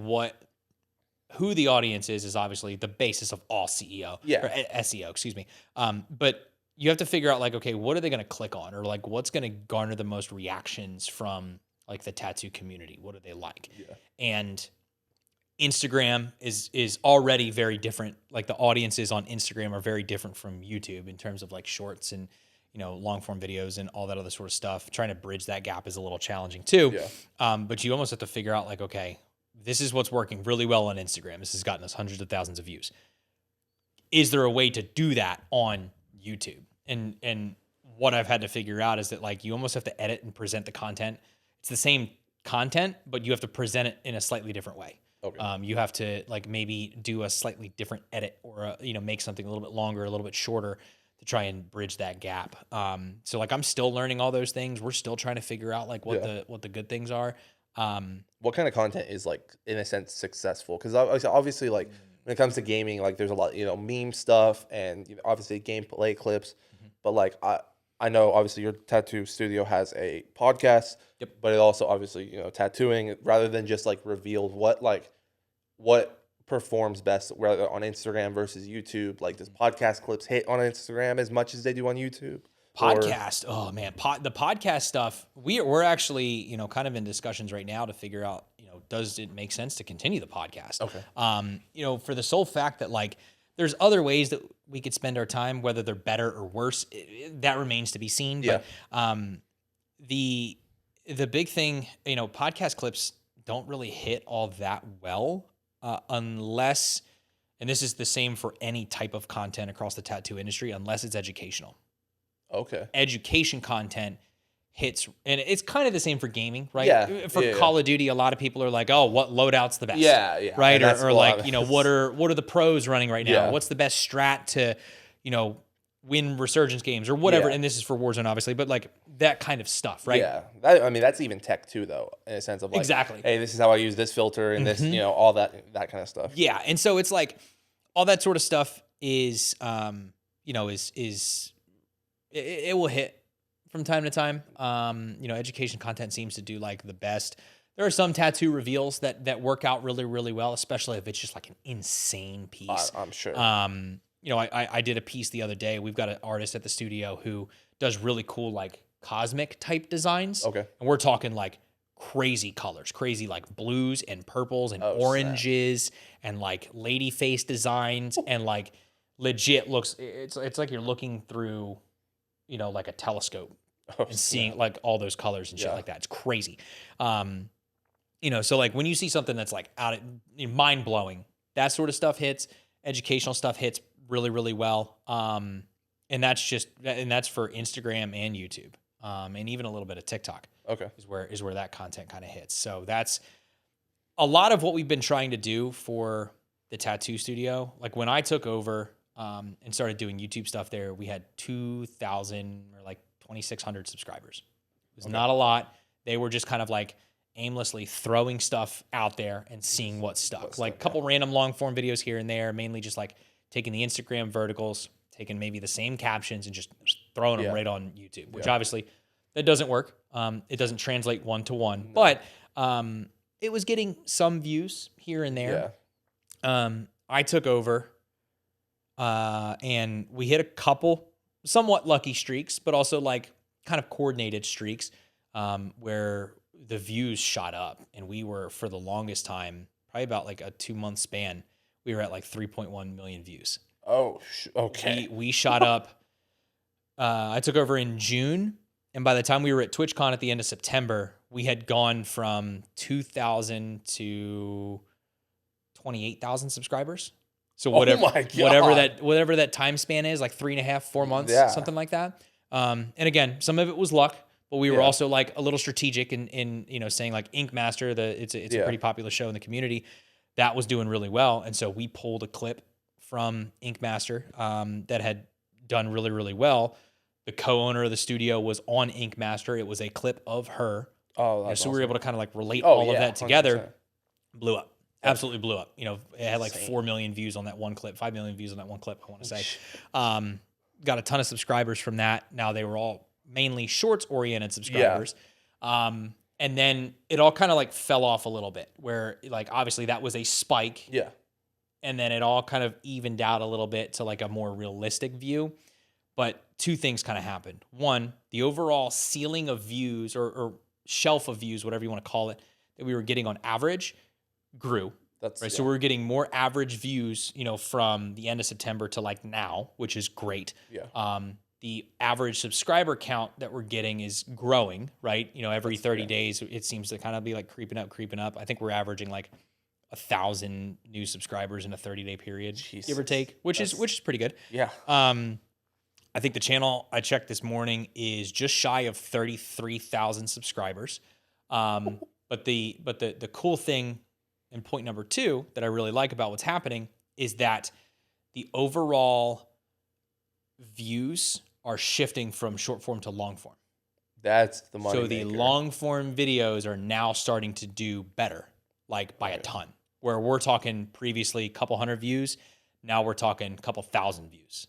who the audience is obviously the basis of all SEO, or SEO, excuse me. But you have to figure out like, okay, what are they going to click on, or like what's going to garner the most reactions from like the tattoo community? What do they like? And Instagram is already very different. Like the audiences on Instagram are very different from YouTube in terms of like shorts and, you know, long form videos and all that other sort of stuff. Trying to bridge that gap is a little challenging too. But you almost have to figure out like, okay, this is what's working really well on Instagram. This has gotten us hundreds of thousands of views. Is there a way to do that on YouTube? And what I've had to figure out is that like you almost have to edit and present the content. It's the same content, but you have to present it in a slightly different way. You have to like maybe do a slightly different edit, or make something a little bit longer, a little bit shorter, to try and bridge that gap. So like I'm still learning all those things. We're still trying to figure out like what the good things are. What kind of content is like in a sense successful? Because obviously like when it comes to gaming, like there's a lot, meme stuff and obviously gameplay clips. But like I know obviously your tattoo studio has a podcast, but it also obviously tattooing, rather than just like revealed what performs best, whether on Instagram versus YouTube. Like does podcast clips hit on Instagram as much as they do on YouTube? Podcast. Oh man, the podcast stuff. We're actually, kind of in discussions right now to figure out, does it make sense to continue the podcast? Okay. For the sole fact that like there's other ways that we could spend our time, whether they're better or worse, that remains to be seen. Yeah. But the big thing, podcast clips don't really hit all that well unless, and this is the same for any type of content across the tattoo industry, unless it's educational. Okay. Education content hits, and it's kind of the same for gaming, right? Yeah. For Call of Duty, a lot of people are like, "Oh, what loadout's the best?" Yeah. Right? Or like, you know, what are the pros running right now? Yeah. What's the best strat to, you know, win resurgence games or whatever? Yeah. And this is for Warzone, obviously, but like that kind of stuff, right? Yeah. I mean, that's even tech too, though, in a sense of like, Exactly. hey, this is how I use this filter and this, you know, all that kind of stuff. Yeah, and so it's like all that sort of stuff is, you know, it will hit from time to time. You know, education content seems to do like the best. There are some tattoo reveals that work out really, really well, especially if it's just like an insane piece. I'm sure. You know, I did a piece the other day. We've got an artist at the studio who does really cool like cosmic type designs. Okay. And we're talking like crazy colors, crazy like blues and purples and oranges and like lady face designs and like legit looks. It's like you're looking through, you know, like a telescope and seeing like all those colors and shit like that. It's crazy. You know, so like when you see something that's like mind blowing, that sort of stuff hits. Educational stuff hits really, really well. And that's for Instagram and YouTube. And even a little bit of TikTok. Okay. Is where that content kind of hits. So that's a lot of what we've been trying to do for the tattoo studio. Like when I took over and started doing YouTube stuff there, we had 2,000 or like 2,600 subscribers. It was not a lot. They were just kind of like aimlessly throwing stuff out there and seeing what stuck. Like a couple random long form videos here and there, mainly just like taking the Instagram verticals, taking maybe the same captions and just throwing them right on YouTube, which obviously that doesn't work. It doesn't translate one-to-one, but it was getting some views here and there. I took over and we hit a couple somewhat lucky streaks, but also like kind of coordinated streaks where the views shot up, and we were, for the longest time, probably about like a 2-month span, we were at like 3.1 million views. Oh, okay. We shot up. I took over in June, and by the time we were at TwitchCon at the end of September, we had gone from 2,000 to 28,000 subscribers. So whatever that time span is, like 3.5, 4 months, something like that. And again, some of it was luck, but we were also like a little strategic in you know, saying like Ink Master, it's a pretty popular show in the community that was doing really well, and so we pulled a clip from Ink Master that had done really, really well. The co-owner of the studio was on Ink Master. It was a clip of her. Oh, that's so awesome. we were able to kind of like relate all of that together. 100%. Blew up. Absolutely blew up. You know, it had like 4 million views on that one clip, 5 million views on that one clip, I want to say. Got a ton of subscribers from that. Now they were all mainly shorts-oriented subscribers. And then it all kind of like fell off a little bit, where like obviously that was a spike. Yeah. And then it all kind of evened out a little bit to like a more realistic view. But two things kind of happened. One, the overall ceiling of views or shelf of views, whatever you want to call it, that we were getting on average grew. Right. So we're getting more average views, you know, from the end of September to like now, which is great. Yeah. The average subscriber count that we're getting is growing, right? You know, every 30 days, it seems to kind of be like creeping up. I think we're averaging like 1,000 new subscribers in a 30-day period, give or take, which is pretty good. Yeah. I think the channel I checked this morning is just shy of 33,000 subscribers. But the cool thing, and point number 2 that I really like about what's happening, is that the overall views are shifting from short form to long form. That's the money. So the long form videos are now starting to do better, like by a ton. Where we're talking previously a couple hundred views, now we're talking a couple thousand views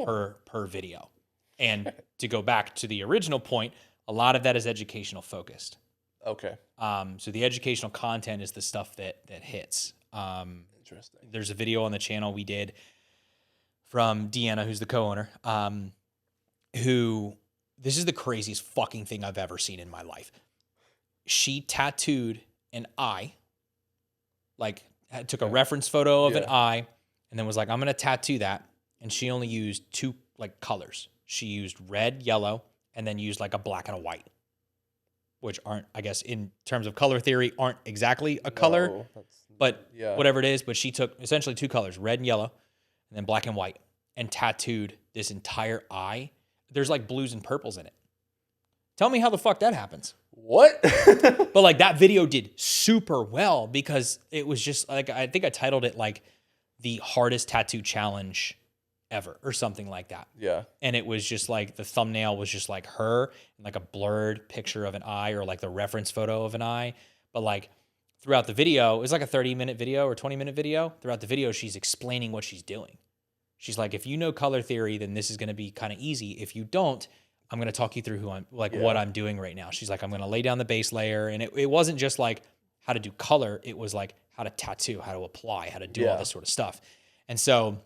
per video. And to go back to the original point, a lot of that is educational focused. Okay. So the educational content is the stuff that hits. Interesting. There's a video on the channel we did from Deanna, who's the co-owner, who, this is the craziest fucking thing I've ever seen in my life. She tattooed an eye, like took a reference photo of an eye, and then was like, I'm going to tattoo that. And she only used 2 like colors. She used red, yellow, and then used like a black and a white, which aren't, I guess, in terms of color theory, aren't exactly a color, but whatever it is. But she took essentially 2 colors, red and yellow, and then black and white, and tattooed this entire eye. There's like blues and purples in it. Tell me how the fuck that happens. What? But like that video did super well because it was just like, I think I titled it like the hardest tattoo challenge ever or something like that. Yeah. And it was just like the thumbnail was just like her and like a blurred picture of an eye or like the reference photo of an eye. But like throughout the video, it was like a 30-minute video or 20-minute video. Throughout the video, she's explaining what she's doing. She's like, if you know color theory, then this is going to be kind of easy. If you don't, I'm going to talk you through what I'm doing right now. She's like, I'm going to lay down the base layer. And it wasn't just like how to do color. It was like how to tattoo, how to apply, how to do all this sort of stuff. And so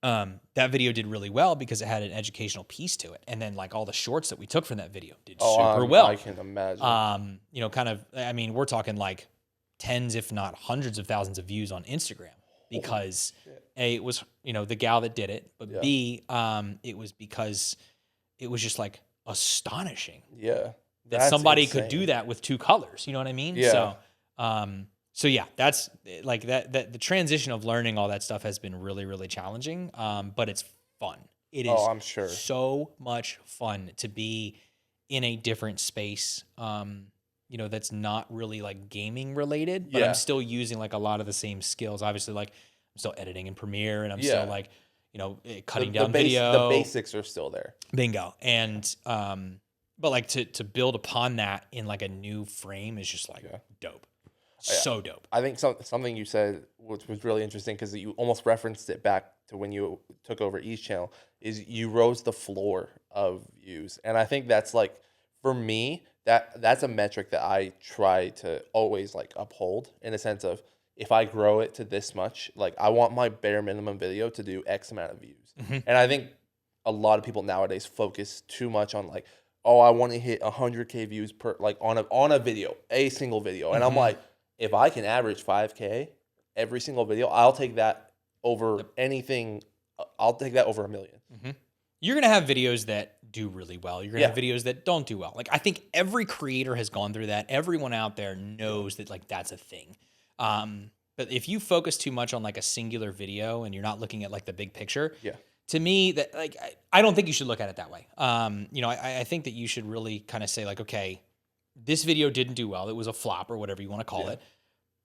that video did really well because it had an educational piece to it. And then like all the shorts that we took from that video did super well. I can imagine. You know, kind of, I mean, we're talking like tens, if not hundreds of thousands of views on Instagram because A, it was, you know, the gal that did it, but B, it was because it was just like astonishing. Yeah. That somebody could do that with 2 colors. You know what I mean? Yeah. So yeah, that's like that the transition of learning all that stuff has been really, really challenging. But it's fun. It is I'm sure. so much fun to be in a different space. You know, that's not really like gaming related, but I'm still using like a lot of the same skills. Obviously, like I'm still editing in Premiere and I'm still like, you know, cutting down video. The basics are still there. Bingo. And but like to build upon that in like a new frame is just like dope. So dope. I think something you said was really interesting because you almost referenced it back to when you took over E's channel is you rose the floor of views. And I think that's like, for me, that's a metric that I try to always like uphold in a sense of if I grow it to this much, like I want my bare minimum video to do X amount of views. And I think a lot of people nowadays focus too much on like, oh, I want to hit 100K views per like on a video, a single video. And I'm like, if I can average 5K every single video, I'll take that over anything. I'll take that over 1 million. You're going to have videos that do really well. You're going to have videos that don't do well. Like I think every creator has gone through that. Everyone out there knows that like that's a thing. But if you focus too much on like a singular video and you're not looking at like the big picture, to me that like, I don't think you should look at it that way. You know, I think that you should really kind of say like, okay, this video didn't do well. It was a flop or whatever you want to call it.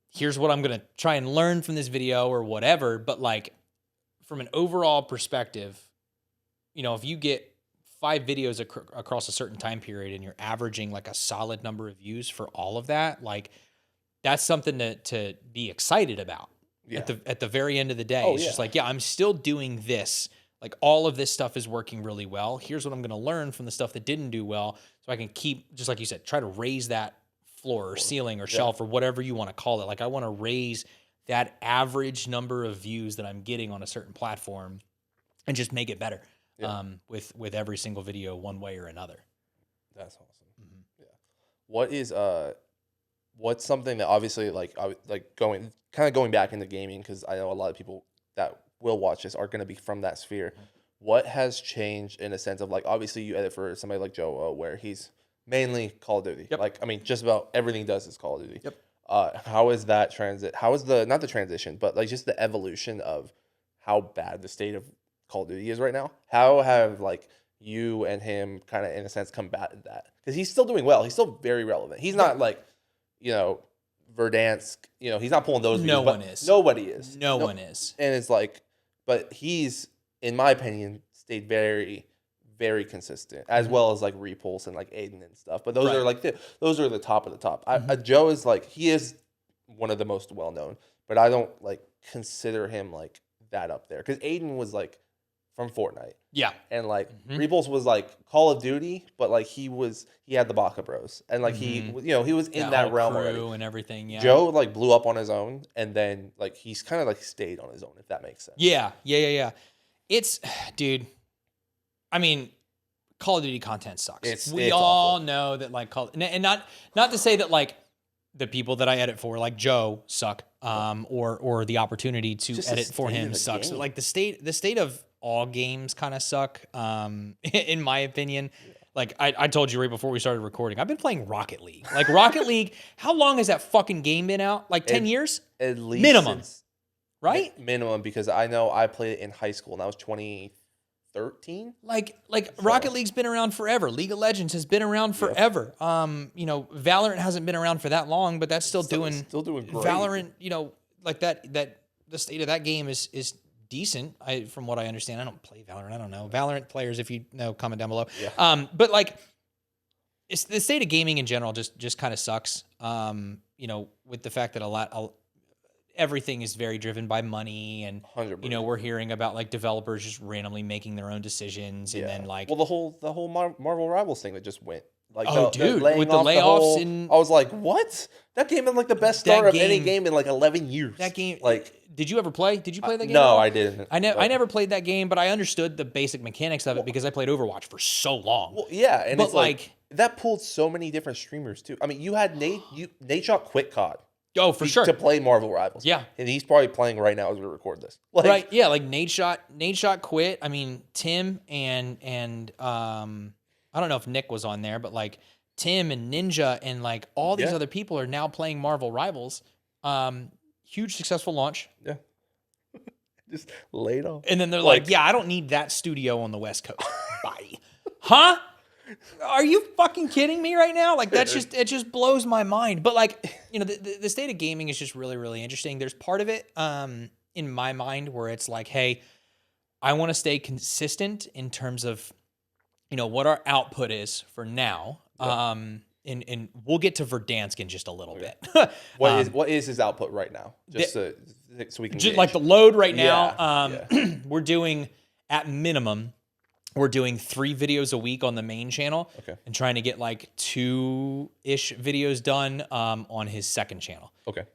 Here's what I'm going to try and learn from this video or whatever. But like from an overall perspective, you know, if you get 5 videos across a certain time period and you're averaging like a solid number of views for all of that, like that's something to be excited about at the very end of the day. It's just like, I'm still doing this. Like all of this stuff is working really well. Here's what I'm going to learn from the stuff that didn't do well. So I can keep, just like you said, try to raise that floor or ceiling or shelf or whatever you want to call it. Like I want to raise that average number of views that I'm getting on a certain platform and just make it better with every single video one way or another. That's awesome. Yeah. What is what's something that obviously like going back into gaming, because I know a lot of people that will watch this are going to be from that sphere. What has changed in a sense of like, obviously you edit for somebody like Joe, where he's mainly Call of Duty. Like, I mean, just about everything he does is Call of Duty. How is that how is not the transition, but like just the evolution of how bad the state of Call of Duty is right now? How have like you and him kind of in a sense combated that? Because he's still doing well. He's still very relevant. He's not like, you know, Verdansk, you know, he's not pulling those. No one is. Nobody is. No one is. And it's like, but he's, in my opinion, stayed very, very consistent, as well as like Repulse and like Aiden and stuff. But those are like those are the top of the top. Joe is like, he is one of the most well known, but I don't like consider him like that up there, because Aiden was like from Fortnite. And like Repulse was like Call of Duty, but like he had the Baka Bros, and like he, you know, he was in that realm already and everything. Joe like blew up on his own, and then like he's kind of like stayed on his own, if that makes sense. It's, dude, I mean, Call of Duty content sucks. We it's all awful. know that like and not to say that like the people that I edit for, like Joe, suck, or the opportunity to just edit for him sucks. But like the state of all games kind of suck, in my opinion. Like I told you right before we started recording, I've been playing Rocket League. Like Rocket League, how long has that fucking game been out? Like 10 years? At least minimum. Right? Minimum, because I know I played it in high school and that was 2014, 2013. Like Rocket League's been around forever. League of Legends has been around forever. You know, Valorant hasn't been around for that long, but that's still doing great. Valorant, you know, like that the state of that game is decent. From what I understand. I don't play Valorant. I don't know. Valorant players, if you know, comment down below. Yeah. But like it's the state of gaming in general just kind of sucks. You know, with the fact that everything is very driven by money, and 100%. you know, we're hearing about like developers just randomly making their own decisions, and then like, well, the whole Marvel Rivals thing that just went, like, dude, with the layoffs, I was like, what? That game had like the best start of any game in like 11 years. That game, like, did you ever play? Did you play that game? No, I didn't. I never played that game, but I understood the basic mechanics of it because I played Overwatch for so long. Well, yeah, and but it's like that pulled so many different streamers too. I mean, you had Nate Shot quit COD. Oh, for sure. To play Marvel Rivals. Yeah. And he's probably playing right now as we record this. Like, right. Yeah. Like Nate Shot quit. I mean, Tim and I don't know if Nick was on there, but like Tim and Ninja and like all these other people are now playing Marvel Rivals. Huge successful launch. Yeah. Just laid off. And then they're like, yeah, I don't need that studio on the West Coast. Bye. Huh? Are you fucking kidding me right now? Like it just blows my mind. But like, you know, the state of gaming is just really, really interesting. There's part of it in my mind where it's like, hey, I want to stay consistent in terms of, you know, what our output is for now. Yeah. And we'll get to Verdansk in just a little bit. What is his output right now? Just so we can just like the load right now. We're doing at minimum. We're doing 3 videos a week on the main channel, and trying to get like 2-ish videos done on his second channel. Okay.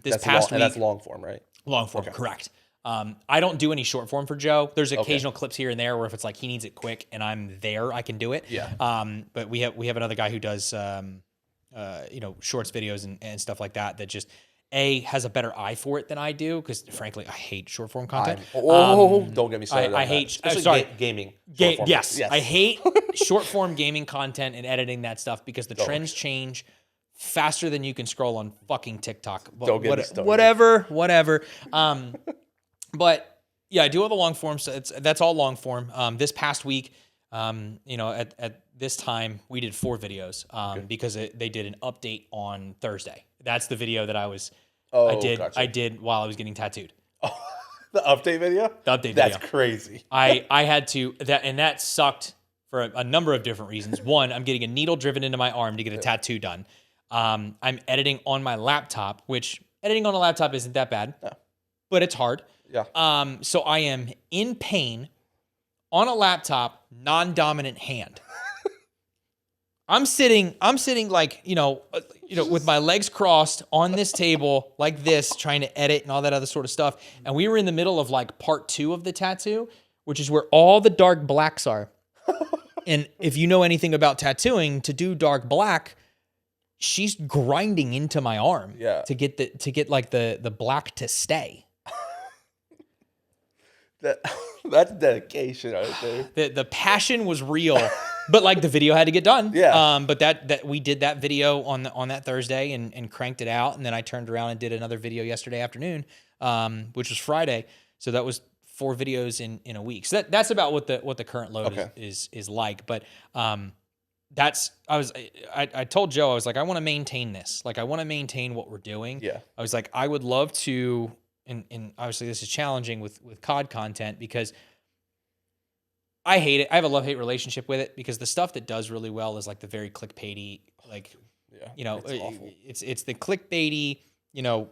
This past week, and that's long form, right? Long form, correct. I don't do any short form for Joe. There's occasional clips here and there where if it's like he needs it quick and I'm there, I can do it. Yeah. But we have another guy who does you know, shorts videos and stuff like that just has a better eye for it than I do, because frankly, I hate short form content. Don't get me started. I hate gaming. Yes, I hate short form gaming content and editing that stuff because the trends change faster than you can scroll on fucking TikTok. Don't get me started. Whatever. But yeah, I do all the long form. So that's all long form. This past week, you know, at this time we did 4 videos because they did an update on Thursday. That's the video that I did while I was getting tattooed. Oh, the update video? The update video. That's crazy. I had to, that sucked for a number of different reasons. One, I'm getting a needle driven into my arm to get a tattoo done. I'm editing on my laptop, which editing on a laptop isn't that bad, but it's hard. Yeah. So I am in pain on a laptop, non-dominant hand. I'm sitting like, you know, with my legs crossed on this table like this, trying to edit and all that other sort of stuff. And we were in the middle of like part 2 of the tattoo, which is where all the dark blacks are. And if you know anything about tattooing, to do dark black, she's grinding into my arm to get like the black to stay. That's dedication right there. The passion was real. But like the video had to get done. Yeah. But that we did that video on that Thursday and cranked it out, and then I turned around and did another video yesterday afternoon, which was Friday. So that was 4 videos in a week. So that's about what the current load is like. But I told Joe, I was like, I want to maintain this. Like I want to maintain what we're doing. Yeah. I was like, I would love to, and obviously this is challenging with COD content because I hate it. I have a love-hate relationship with it because the stuff that does really well is like the very clickbaity, like, you know, it's the clickbaity, you know,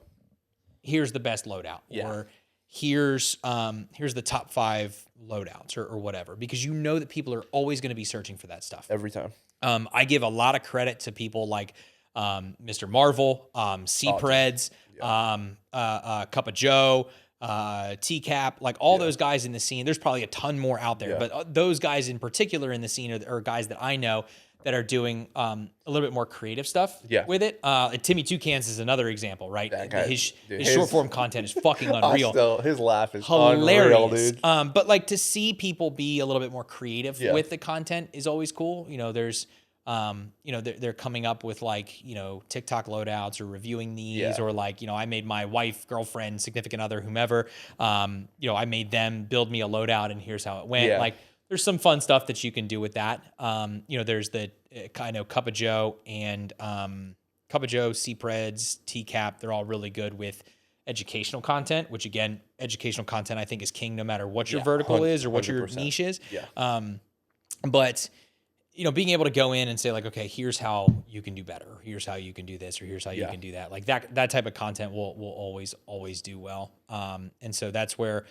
here's the best loadout or here's the top 5 loadouts or whatever, because you know that people are always going to be searching for that stuff every time. I give a lot of credit to people like Mr. Marvel, C-Preds, Cup of Joe, T-Cap, like all those guys in the scene. There's probably a ton more out there, but those guys in particular in the scene are guys that I know that are doing a little bit more creative stuff with it. Timmy Two Cans is another example, right? His short form content is fucking unreal. His laugh is hilarious, unreal, dude. But like to see people be a little bit more creative with the content is always cool. You know, there's they're coming up with like, TikTok loadouts or reviewing these, or like, I made my wife, girlfriend, significant other, whomever, I made them build me a loadout and here's how it went. Yeah. Like there's some fun stuff that you can do with that. There's the kind of Cup of Joe and Cup of Joe, CPREDS, TCAP. They're all really good with educational content, which again, educational content I think is king no matter what your vertical is or what your niche is. Yeah. But being able to go in and say like, okay, here's how you can do better. Or here's how you can do this, or here's how you can do that. Like that type of content will always do well. And so that's where,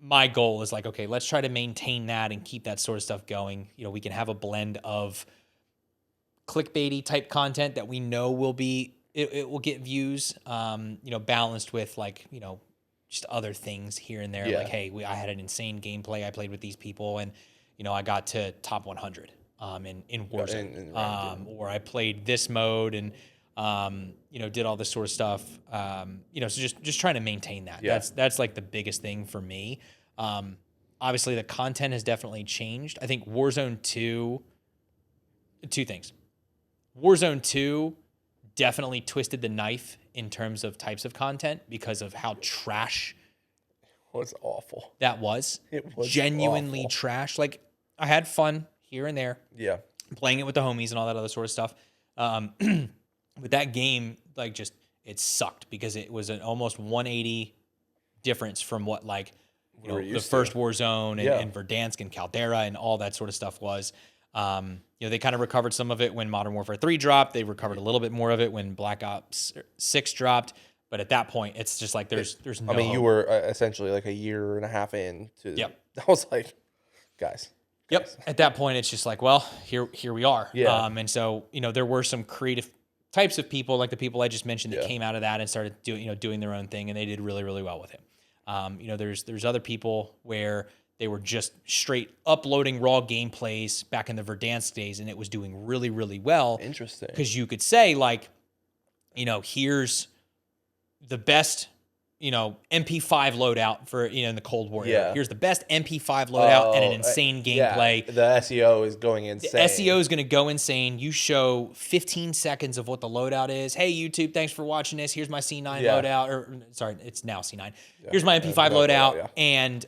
my goal is like, okay, let's try to maintain that and keep that sort of stuff going. We can have a blend of clickbaity type content that we know will be, it will get views, balanced with like, just other things here and there. Yeah. Like, hey, I had an insane gameplay. I played with these people and, I got to top 100 in Warzone. Or I played this mode and, did all this sort of stuff. So just trying to maintain that. Yeah. That's like the biggest thing for me. Obviously the content has definitely changed. I think Warzone 2, two things. Warzone 2 definitely twisted the knife in terms of types of content because of how trash was awful. That was. It was genuinely awful. trash. Like I had fun here and there. Yeah. Playing it with the homies and all that other sort of stuff. But that game, like just, it sucked because it was an almost 180 difference from what like, the first Warzone and Verdansk and Caldera and all that sort of stuff was. They kind of recovered some of it when Modern Warfare 3 dropped. They recovered a little bit more of it when Black Ops 6 dropped. But at that point, it's just like there's no. I mean, you hope. were essentially like a year and a half in to. Yep. I was like, guys. Yep. At that point, it's just like, well, here we are. Yeah. And so there were some creative types of people, like the people I just mentioned, that came out of that and started doing their own thing, and they did really, really well with it. There's other people where they were just straight uploading raw gameplays back in the Verdansk days, and it was doing really, really well. Interesting. Because you could say like, here's the best, MP5 loadout for, in the Cold War era. Yeah. Here's the best MP5 loadout and an insane gameplay. Yeah, the SEO is going insane. The SEO is going to go insane. You show 15 seconds of what the loadout is. Hey, YouTube, thanks for watching this. Here's my C9 loadout. Or sorry, it's now C9. Yeah. Here's my MP5 loadout. And,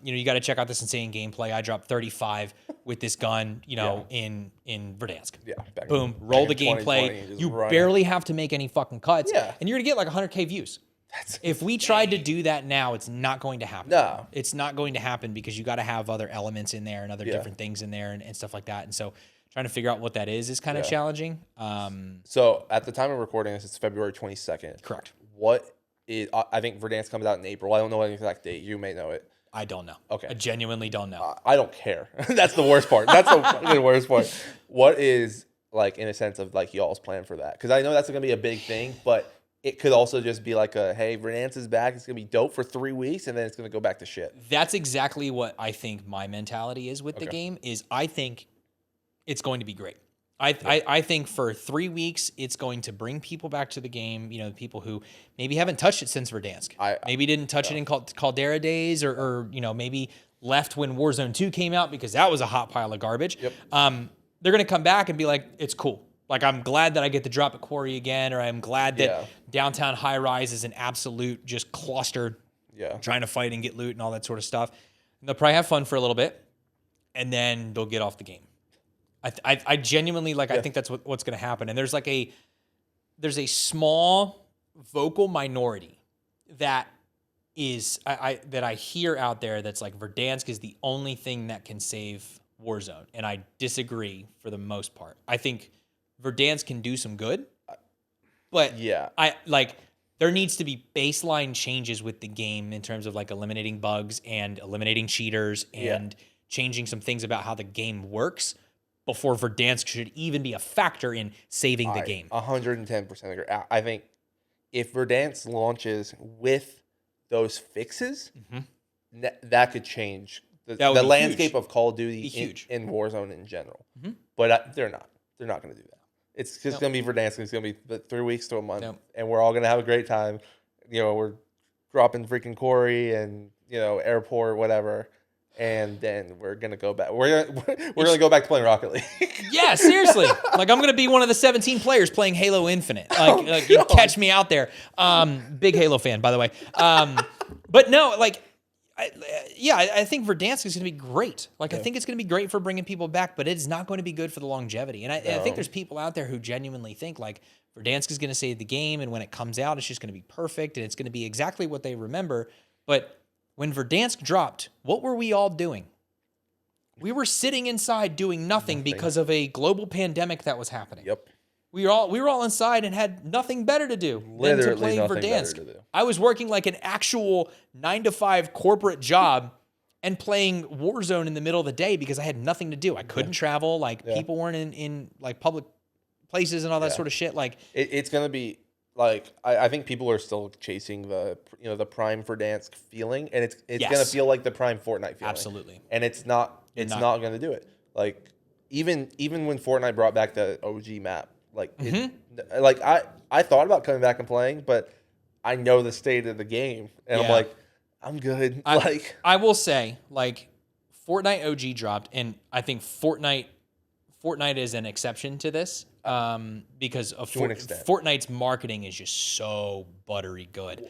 you got to check out this insane gameplay. I dropped 35 with this gun, in Verdansk. Yeah. Boom. Roll the gameplay. You barely have to make any fucking cuts. Yeah. And you're going to get like 100K views. If we tried to do that now, it's not going to happen. No. It's not going to happen because you got to have other elements in there and other different things in there and stuff like that. And so trying to figure out what that is kind of challenging. So at the time of recording this, it's February 22nd. Correct. What is, I think Verdansk comes out in April. I don't know an exact date. You may know it. I don't know. Okay. I genuinely don't know. I don't care. That's the worst part. That's the fucking worst part. What is, like, in a sense of, like, y'all's plan for that? Because I know that's going to be a big thing, but it could also just be like hey, Verdansk is back. It's going to be dope for 3 weeks, and then it's going to go back to shit. That's exactly what I think my mentality is with the game, is I think it's going to be great. I think for 3 weeks, it's going to bring people back to the game, people who maybe haven't touched it since Verdansk. Maybe didn't touch it in Caldera days or maybe left when Warzone 2 came out because that was a hot pile of garbage. Yep. They're going to come back and be like, it's cool. Like, I'm glad that I get to drop at Quarry again, or I'm glad that downtown high rise is an absolute just cluster trying to fight and get loot and all that sort of stuff. And they'll probably have fun for a little bit, and then they'll get off the game. I genuinely, I think that's what's going to happen. And there's a small vocal minority that is, that I hear out there that's like, Verdansk is the only thing that can save Warzone. And I disagree for the most part. I think Verdansk can do some good, but there needs to be baseline changes with the game in terms of like eliminating bugs and eliminating cheaters and changing some things about how the game works before Verdansk should even be a factor in saving the game. 110% agree. I think if Verdansk launches with those fixes, that could change the landscape of Call of Duty in Warzone in general. But they're not. They're not going to do that. It's just going to be Verdansk. It's going to be 3 weeks to a month, and we're all going to have a great time. We're dropping freaking Quarry and airport, whatever. and then we're gonna go back. We're gonna go back to playing Rocket League. Yeah, seriously. Like I'm gonna be one of the 17 players playing Halo Infinite. Like you catch me out there. Big Halo fan, by the way. But no, like, I think Verdansk is gonna be great. Like I think it's gonna be great for bringing people back, but it's not going to be good for the longevity. And I think there's people out there who genuinely think like Verdansk is gonna save the game, and when it comes out, it's just gonna be perfect, and it's gonna be exactly what they remember. But when Verdansk dropped, what were we all doing? We were sitting inside doing nothing because of a global pandemic that was happening. Yep. We were all inside and had nothing better to do than to play Verdansk. I was working like an actual 9-to-5 corporate job and playing Warzone in the middle of the day because I had nothing to do. I couldn't travel. Like people weren't in like public places and all that sort of shit. Like it's gonna be like I think people are still chasing the prime Verdansk feeling, and it's gonna feel like the prime Fortnite feeling. Absolutely. And it's not gonna do it. Like even when Fortnite brought back the OG map. Like, I thought about coming back and playing, but I know the state of the game, and I'm like, I'm good. I will say, like, Fortnite OG dropped, and I think Fortnite is an exception to this, because of Fortnite's marketing is just so buttery good.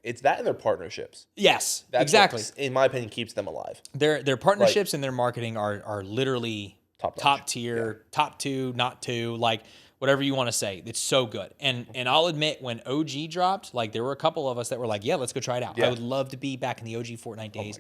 It's that and their partnerships. Yes, that's exactly. What, in my opinion, keeps them alive. Their partnerships and their marketing are literally top tier, top two, not two, like. Whatever you want to say, it's so good. And I'll admit, when OG dropped, like there were a couple of us that were like, yeah, let's go try it out. Yeah. I would love to be back in the OG Fortnite days.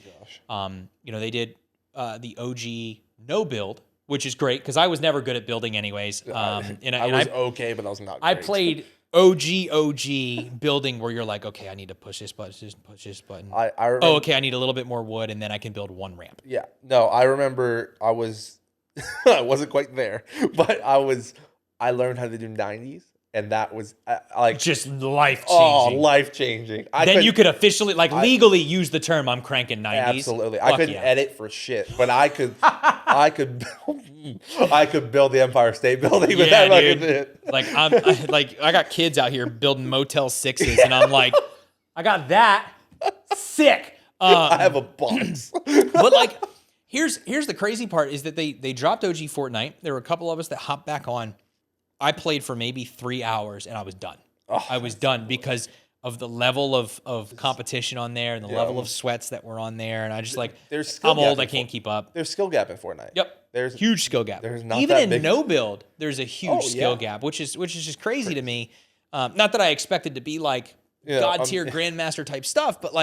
Oh my gosh. They did the OG no build, which is great because I was never good at building anyways. I was okay, but I was not great. I played OG building where you're like, okay, I need to push this button. I remember, okay, I need a little bit more wood, and then I can build one ramp. Yeah. No, I remember I wasn't quite there, but I learned how to do 90s, and that was just life-changing. Oh, life-changing. Then you could officially, legally use the term "I'm cranking 90s." Absolutely. I couldn't edit for shit, but I could build the Empire State Building with that. Dude. I got kids out here building Motel 6s, and I'm like, I got that. Sick. I have a box. But here's the crazy part is that they dropped OG Fortnite. There were a couple of us that hopped back on. I played for maybe 3 hours and I was done. I was done because of the level of competition on there and the level of sweats that were on there. And I just I'm old, I can't keep up. There's skill gap in Fortnite. Yep. There's huge skill gap. There's not even that in big. no build, there's a huge skill gap, which is just crazy to me. Not that I expected to be like God tier grandmaster type stuff, but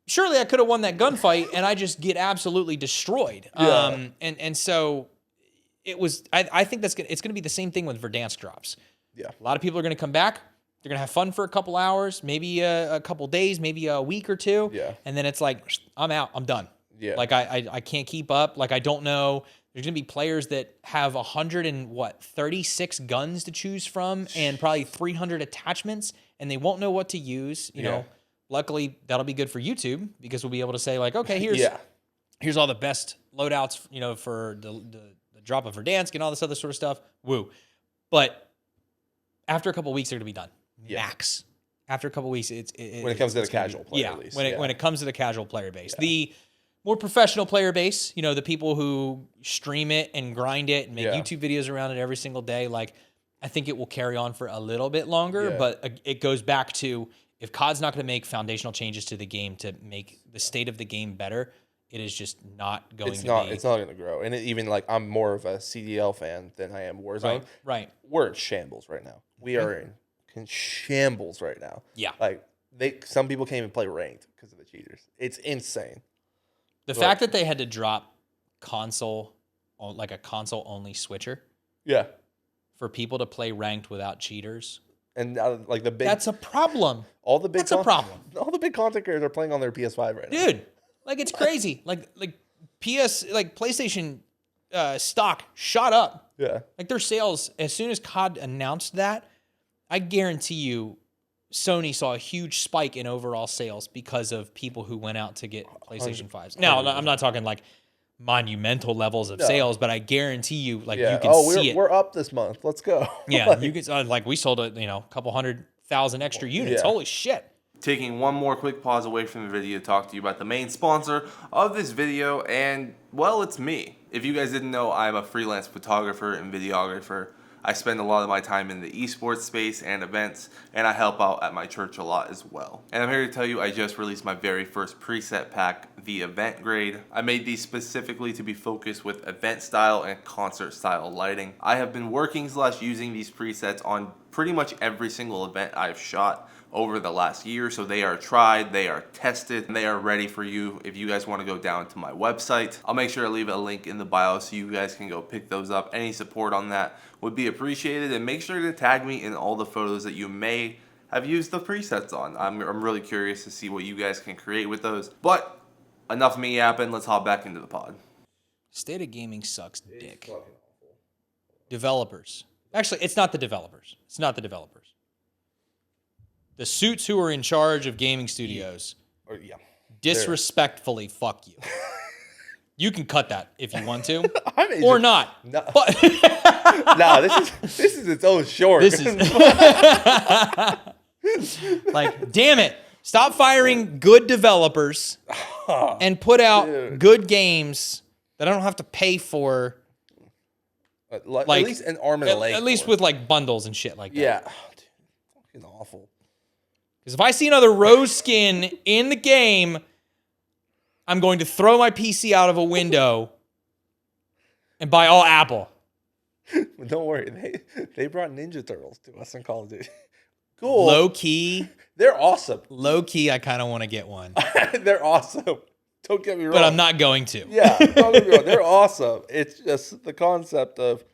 surely I could have won that gunfight and I just get absolutely destroyed. And so it was. I think it's going to be the same thing when Verdansk drops. Yeah, a lot of people are going to come back. They're going to have fun for a couple hours, maybe a couple days, maybe a week or two. Yeah, and then it's like I'm out. I'm done. Yeah, I can't keep up. I don't know. There's going to be players that have 36 guns to choose from and probably 300 attachments, and they won't know what to use. You know, luckily that'll be good for YouTube because we'll be able to say okay, here's all the best loadouts, for the drop of Verdansk and all this other sort of stuff. Woo. But after a couple of weeks, they're going to be done. Max. After a couple of weeks, when it comes to the casual player, at least. When it comes to the casual player base. Yeah. The more professional player base, the people who stream it and grind it and make YouTube videos around it every single day, I think it will carry on for a little bit longer, but it goes back to if COD's not going to make foundational changes to the game to make the state of the game better, it is just not going to be. It's not going to grow. And even I'm more of a CDL fan than I am Warzone. Right. We're in shambles right now. We are in shambles right now. Yeah. Some people can't even play ranked because of the cheaters. It's insane. The fact that they had to drop console, a console only switcher. Yeah. For people to play ranked without cheaters. And the big. That's a problem. That's a problem. All the big content creators are playing on their PS5 right now. Dude. It's crazy. PlayStation stock shot up. Yeah. Their sales, as soon as COD announced that, I guarantee you Sony saw a huge spike in overall sales because of people who went out to get PlayStation 5s. Now, I'm not talking monumental levels of sales, but I guarantee you, you can see it. We're up this month. Let's go. Yeah. You can, we sold a couple 100,000 extra units. Holy shit. Taking one more quick pause away from the video to talk to you about the main sponsor of this video, and, well, it's me. If you guys didn't know, I'm a freelance photographer and videographer. I spend a lot of my time in the esports space and events, and I help out at my church a lot as well. And I'm here to tell you I just released my very first preset pack, the Event Grade. I made these specifically to be focused with event style and concert style lighting. I have been working / using these presets on pretty much every single event I've shot over the last year, so they are tried, they are tested, and they are ready for you if you guys want to go down to my website. I'll make sure to leave a link in the bio so you guys can go pick those up. Any support on that would be appreciated, and make sure to tag me in all the photos that you may have used the presets on. I'm really curious to see what you guys can create with those. But enough of me yapping, let's hop back into the pod. State of gaming sucks dick. Developers. Actually, it's not the developers. It's not the developers. The suits who are in charge of gaming studios disrespectfully fuck you. You can cut that if you want to, or not. No, but no, this is its own short. This is like, damn it! Stop firing good developers and put out good games that I don't have to pay for. Like, at least an arm and a leg. At least with like bundles and shit like that. Yeah, fucking awful. Because if I see another rose skin in the game, I'm going to throw my PC out of a window and buy all Apple. But don't worry, they brought Ninja Turtles to us in Call of Duty. Cool. Low key. They're awesome. Low key, I kind of want to get one. They're awesome. Don't get me wrong. But I'm not going to. Yeah, don't get me wrong. They're awesome. It's just the concept of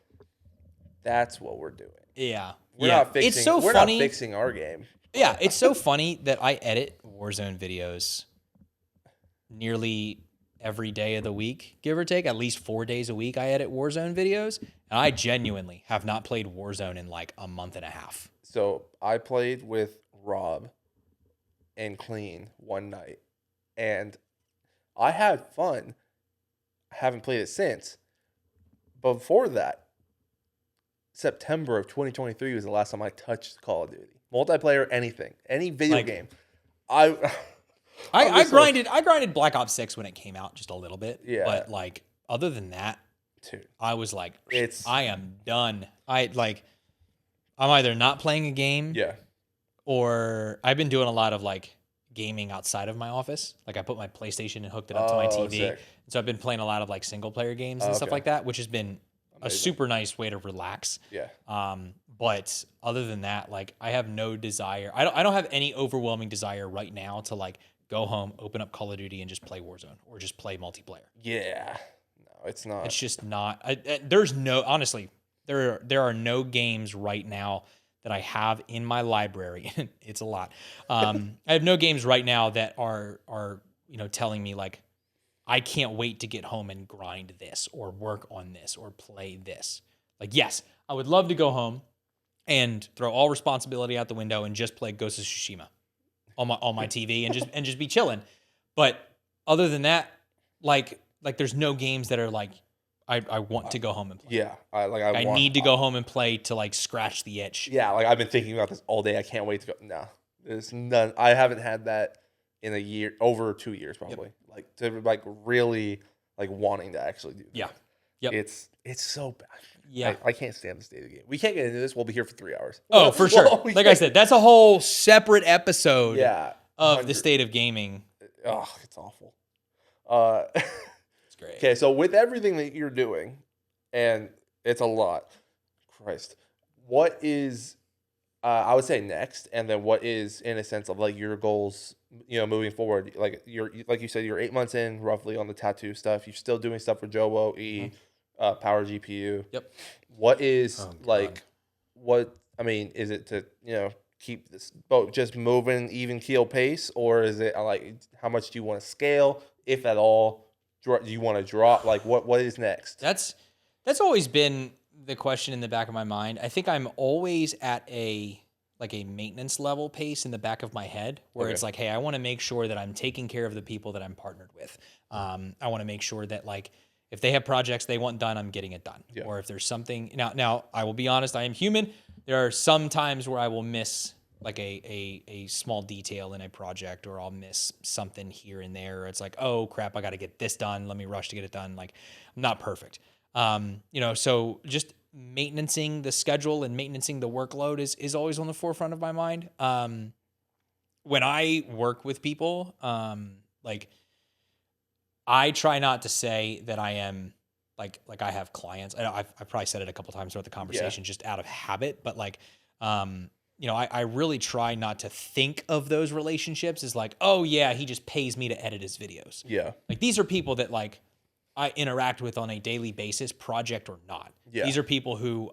that's what we're doing. Yeah. We're not fixing. It's so we're funny. not fixing our game. Yeah, it's so funny that I edit Warzone videos nearly every day of the week, give or take. At least 4 days a week I edit Warzone videos. And I genuinely have not played Warzone in like a month and a half. So I played with Rob and Clean one night. And I had fun. I haven't played it since. But before that, September of 2023 was the last time I touched Call of Duty. Multiplayer, anything, any video game. I grinded Black Ops 6 when it came out just a little bit. Yeah. But like other than that, dude, I was like, I am done. I'm either not playing a game, or I've been doing a lot of like gaming outside of my office. Like I put my PlayStation and hooked it up to my TV. Sick. So I've been playing a lot of like single player games and stuff like that, which has been a super nice way to relax. Yeah. But other than that, like I have no desire. I don't have any overwhelming desire right now to like go home, open up Call of Duty and just play Warzone or just play multiplayer. Yeah. No, it's not. It's just not. There's no, honestly, there are no games right now that I have in my library. It's a lot. I have no games right now that are telling me like, I can't wait to get home and grind this or work on this or play this. Like, yes, I would love to go home and throw all responsibility out the window and just play Ghost of Tsushima on my TV and just be chilling. But other than that, like there's no games that are like I want to go home and play. Yeah, I need to go home and play to like scratch the itch. Yeah, like I've been thinking about this all day. I can't wait to go. No, there's none. I haven't had that in a year, over 2 years probably. Yep. Like to like really like wanting to actually do that. Yeah. Yep. It's so bad. Yeah. I can't stand the state of the game. We can't get into this. We'll be here for 3 hours. Oh, for sure. Like I said, that's a whole separate episode of the 100. state of gaming. Oh, it's awful. It's great. Okay, so with everything that you're doing, and it's a lot, Christ, what is, I would say next, and then what is, in a sense of like your goals, moving forward? Like like you said, you're 8 months in roughly on the tattoo stuff. You're still doing stuff for Jowo E, Power GPU. Yep. What is is it to keep this boat just moving even keel pace, or is it like how much do you want to scale, if at all? Do you want to drop? Like what is next? That's always been the question in the back of my mind. I think I'm always at a maintenance level pace in the back of my head where it's like, hey, I want to make sure that I'm taking care of the people that I'm partnered with. I want to make sure that like if they have projects they want done, I'm getting it done. Yeah. Or if there's something now I will be honest, I am human. There are some times where I will miss like a small detail in a project, or I'll miss something here and there. Or it's like, oh crap, I got to get this done. Let me rush to get it done. Like, I'm not perfect. So just maintaining the schedule and maintaining the workload is always on the forefront of my mind. When I work with people, like, I try not to say that I am like I have clients. I've probably said it a couple times throughout the conversation, just out of habit, but like, I really try not to think of those relationships as like, oh yeah, he just pays me to edit his videos. Yeah. Like, these are people that like I interact with on a daily basis, project or not. Yeah. These are people who,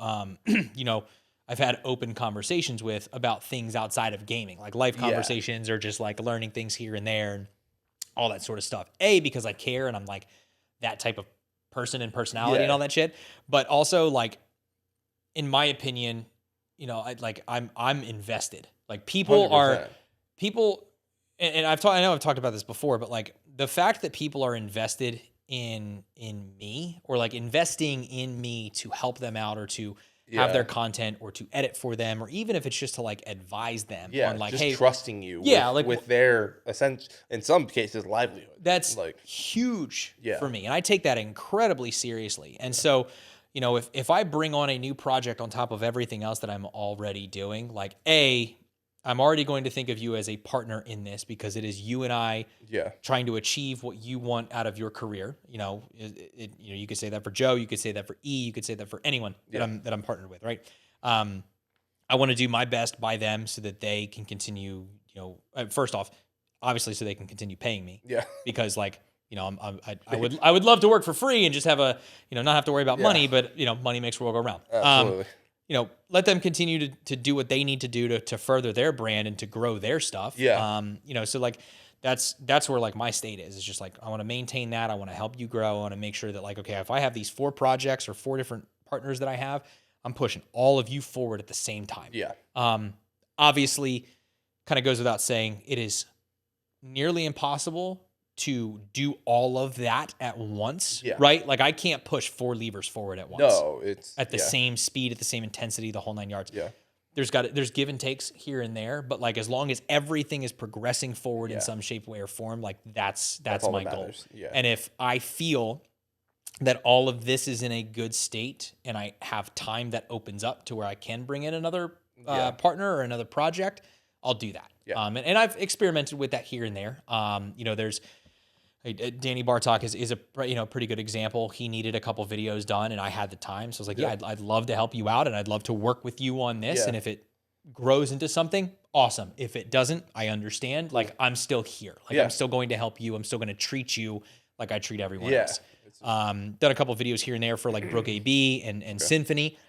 I've had open conversations with about things outside of gaming, like life conversations or just like learning things here and there and all that sort of stuff. Because I care and I'm like that type of person and personality and all that shit. But also, like, in my opinion, I'm invested. Like, people 100%. and I know I've talked about this before, but like, the fact that people are invested in me, or like investing in me to help them out, or to have their content, or to edit for them, or even if it's just to like advise them on like, just hey, trusting you with their essential, in some cases, livelihood. That's like huge for me. And I take that incredibly seriously. And so, if I bring on a new project on top of everything else that I'm already doing, like, I'm already going to think of you as a partner in this, because it is you and I trying to achieve what you want out of your career. You could say that for Joe, you could say that for E, you could say that for anyone that I'm partnered with, right? I want to do my best by them so that they can continue, first off, obviously, so they can continue paying me. Yeah. Because like, I would love to work for free and just have not have to worry about money, but money makes the world go round. Absolutely. Let them continue to do what they need to do to further their brand and to grow their stuff. Yeah. So like, that's where like my state is. It's just like, I want to maintain that. I want to help you grow. I want to make sure that like, okay, if I have these 4 projects or 4 different partners that I have, I'm pushing all of you forward at the same time. Yeah. Obviously, kind of goes without saying, it is nearly impossible to do all of that at once, right? Like, I can't push 4 levers forward at once. No, it's at the same speed, at the same intensity, the whole 9 yards. Yeah. There's give and takes here and there, but like, as long as everything is progressing forward in some shape, way, or form, like that's my goal. Yeah. And if I feel that all of this is in a good state and I have time that opens up to where I can bring in another partner or another project, I'll do that. Yeah. And I've experimented with that here and there. There's Danny Bartok is a pretty good example. He needed a couple videos done and I had the time. So I was like, I'd love to help you out and I'd love to work with you on this. And if it grows into something, awesome. If it doesn't, I understand. Like, I'm still here. Like, I'm still going to help you. I'm still going to treat you like I treat everyone else. Done a couple videos here and there for like Brook AB and Symphony,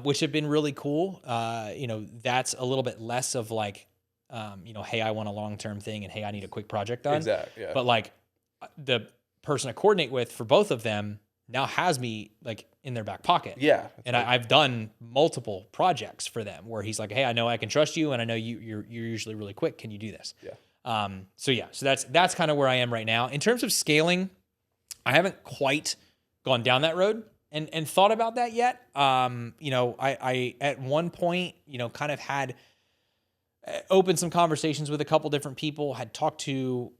which have been really cool. That's a little bit less of like, hey, I want a long-term thing and hey, I need a quick project done. Exactly. Yeah. But like, the person I coordinate with for both of them now has me like in their back pocket. Yeah. And I've done multiple projects for them where he's like, hey, I know I can trust you and I know you're usually really quick. Can you do this? Yeah. So that's kind of where I am right now. In terms of scaling, I haven't quite gone down that road and thought about that yet. I at one point, kind of had opened some conversations with a couple different people, had talked to,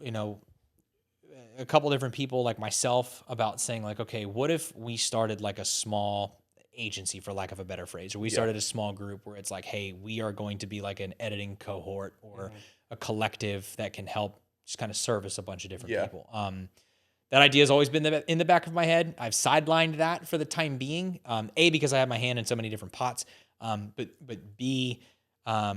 a couple different people like myself about saying like, okay, what if we started like a small agency, for lack of a better phrase, or we started a small group where it's like, hey, we are going to be like an editing cohort or a collective that can help just kind of service a bunch of different people. That idea has always been in the back of my head. I've sidelined that for the time being. A, because I have my hand in so many different pots. But B, I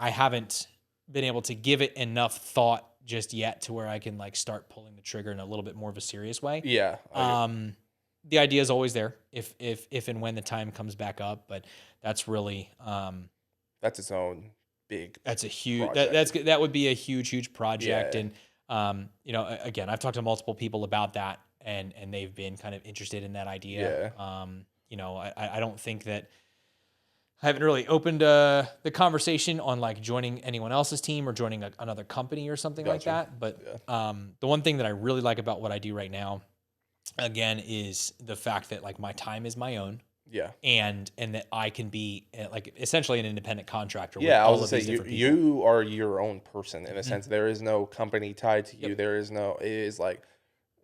haven't been able to give it enough thought just yet to where I can like start pulling the trigger in a little bit more of a serious way. Yeah. The idea is always there if and when the time comes back up, but that's really, that's its own big, that's a huge, that would be a huge project. Yeah. And, again, I've talked to multiple people about that and they've been kind of interested in that idea. Yeah. I don't think that, I haven't really opened the conversation on like joining anyone else's team or joining another company or something like that. But the one thing that I really like about what I do right now, again, is the fact that like my time is my own. Yeah. And that I can be like essentially an independent contractor. Yeah, with I all was of gonna these say different you are your own person in a sense. There is no company tied to you. Yep. There is no. It is like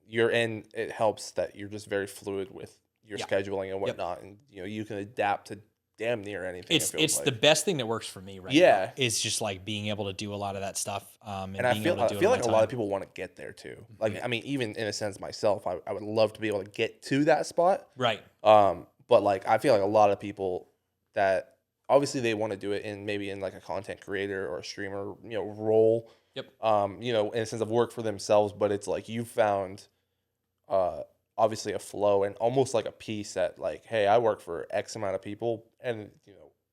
you're in. It helps that you're just very fluid with your Yeah. scheduling and whatnot, and you can adapt to damn near anything. It's like. the best thing that works for me right Yeah. now. Is just like being able to do a lot of that stuff. And I being feel able to do like it a on my lot of time. people want to get there too. Like I mean, even in a sense myself, I would love to be able to get to that spot. Right. But like I feel like a lot of people that obviously they want to do it in maybe in like a content creator or a streamer, role. Yep. In a sense of work for themselves, but it's like you found obviously a flow and almost like a piece that like, hey, I work for X amount of people and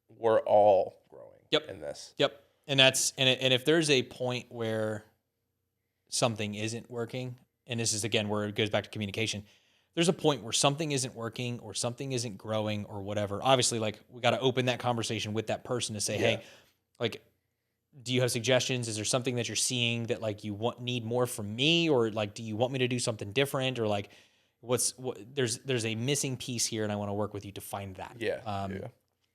we're all growing in this. Yep. And that's and if there's a point where something isn't working, and this is again where it goes back to communication, there's a point where something isn't working or something isn't growing or whatever. Obviously, like we got to open that conversation with that person to say, hey, like, do you have suggestions? Is there something that you're seeing that like you need more from me, or like, do you want me to do something different, or like, there's a missing piece here, and I want to work with you to find that.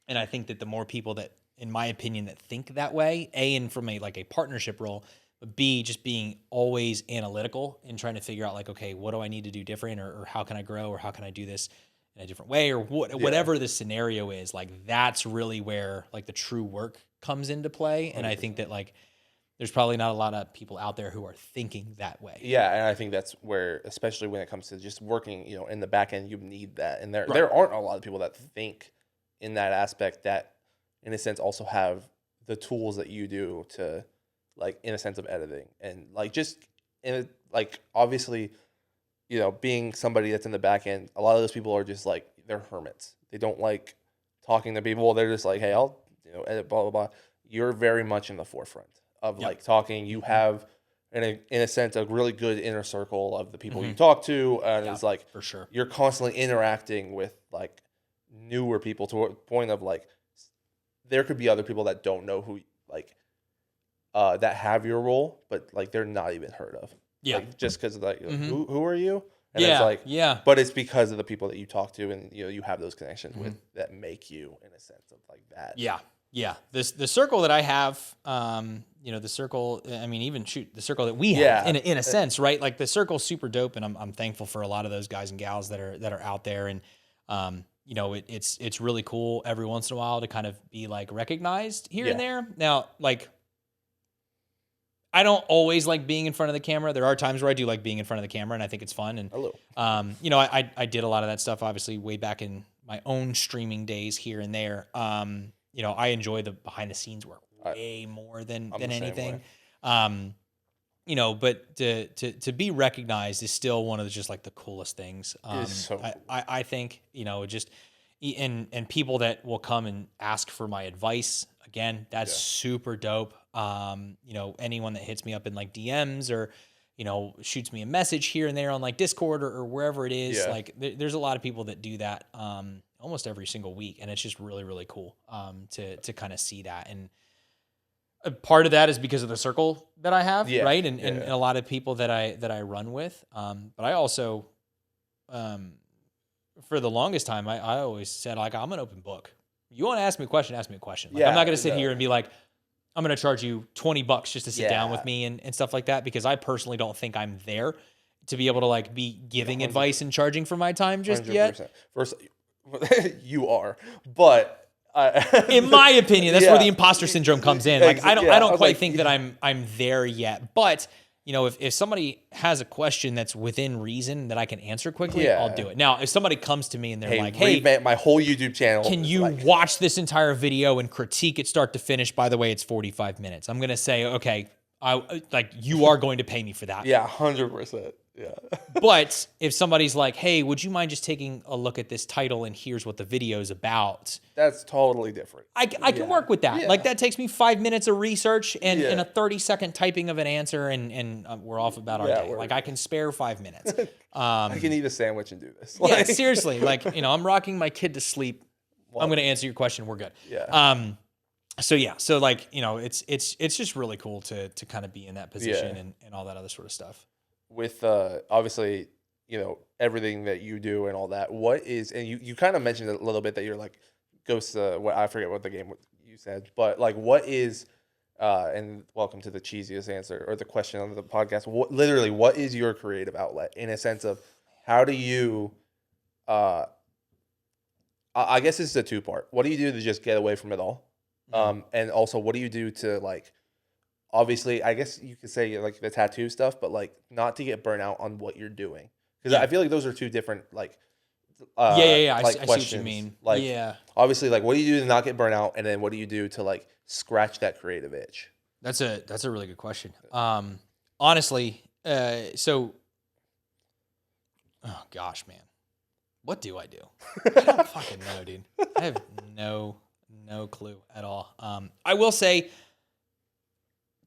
And I think that the more people that, in my opinion, that think that way, and from a partnership role, but B, just being always analytical and trying to figure out like, okay, what do I need to do different, or how can I grow, or how can I do this in a different way, or whatever the scenario is, like that's really where like the true work comes into play. And 100%. I think that like there's probably not a lot of people out there who are thinking that way. Yeah, and I think that's where, especially when it comes to just working, in the back end, you need that. And there aren't a lot of people that think in that aspect that, in a sense, also have the tools that you do to, like, in a sense of editing and like just obviously, being somebody that's in the back end, a lot of those people are just like, they're hermits. They don't like talking to people. They're just like, hey, I'll edit blah blah blah. You're very much in the forefront of like talking. You have in a sense a really good inner circle of the people you talk to, and it's like for sure you're constantly interacting with like newer people to a point of like there could be other people that don't know who like that have your role, but like they're not even heard of. Like, just because like who are you? And it's like but it's because of the people that you talk to and you have those connections with that make you in a sense of like that. Yeah. The circle that I have, the circle, I mean, even the circle that we have in a sense, right? Like the circle's super dope, and I'm thankful for a lot of those guys and gals that are out there. And, it's really cool every once in a while to kind of be like recognized here and there. Now, like, I don't always like being in front of the camera. There are times where I do like being in front of the camera, and I think it's fun. And, I did a lot of that stuff, obviously, way back in my own streaming days here and there. I enjoy the behind the scenes work way more than anything. But to be recognized is still one of just like the coolest things. So cool. I think, just and people that will come and ask for my advice, again, that's super dope. Anyone that hits me up in like DMs or, shoots me a message here and there on like Discord or wherever it is. Like there's a lot of people that do that almost every single week. And it's just really, really cool to kind of see that. And a part of that is because of the circle that I have, right? And a lot of people that I run with. But I also, for the longest time, I always said, like, I'm an open book. You want to ask me a question, ask me a question. Like, I'm not going to sit here and be like, I'm going to charge you $20 just to sit down with me and stuff like that, because I personally don't think I'm there to be able to like be giving 100%. Advice and charging for my time just 100%. Yet. First, you are, but in my opinion, that's where the imposter syndrome comes in. Like I don't quite think that I'm there yet, but if somebody has a question that's within reason that I can answer quickly, I'll do it. Now, if somebody comes to me and they're like, hey, my whole YouTube channel, can you watch this entire video and critique it start to finish? By the way, it's 45 minutes. I'm going to say, okay, you are going to pay me for that. 100%. Yeah. But if somebody's like, hey, would you mind just taking a look at this title and here's what the video's about? That's totally different. I can work with that. Yeah. Like that takes me 5 minutes of research and a 30-second typing of an answer and we're off about our day. Like I can spare 5 minutes. I can eat a sandwich and do this. Yeah, seriously. Like, I'm rocking my kid to sleep. I'm going to answer your question. We're good. Yeah. So like, it's just really cool to kind of be in that position and all that other sort of stuff. With obviously everything that you do and all that, what is, and you kind of mentioned a little bit that you're like ghost, what I forget what the game you said, but like what is, and welcome to the cheesiest answer or the question on the podcast. What is your creative outlet in a sense of how do you, I guess it's a two-part. What do you do to just get away from it all? And also what do you do to like, obviously, I guess you could say like the tattoo stuff, but like not to get burnt out on what you're doing. Because I feel like those are two different like I like see questions. what you mean. Like Yeah. obviously like what do you do to not get burnt out, and then what do you do to like scratch that creative itch? That's a really good question. Honestly, so oh gosh, man. What do I do? I don't fucking know, dude. I have no clue at all. I will say,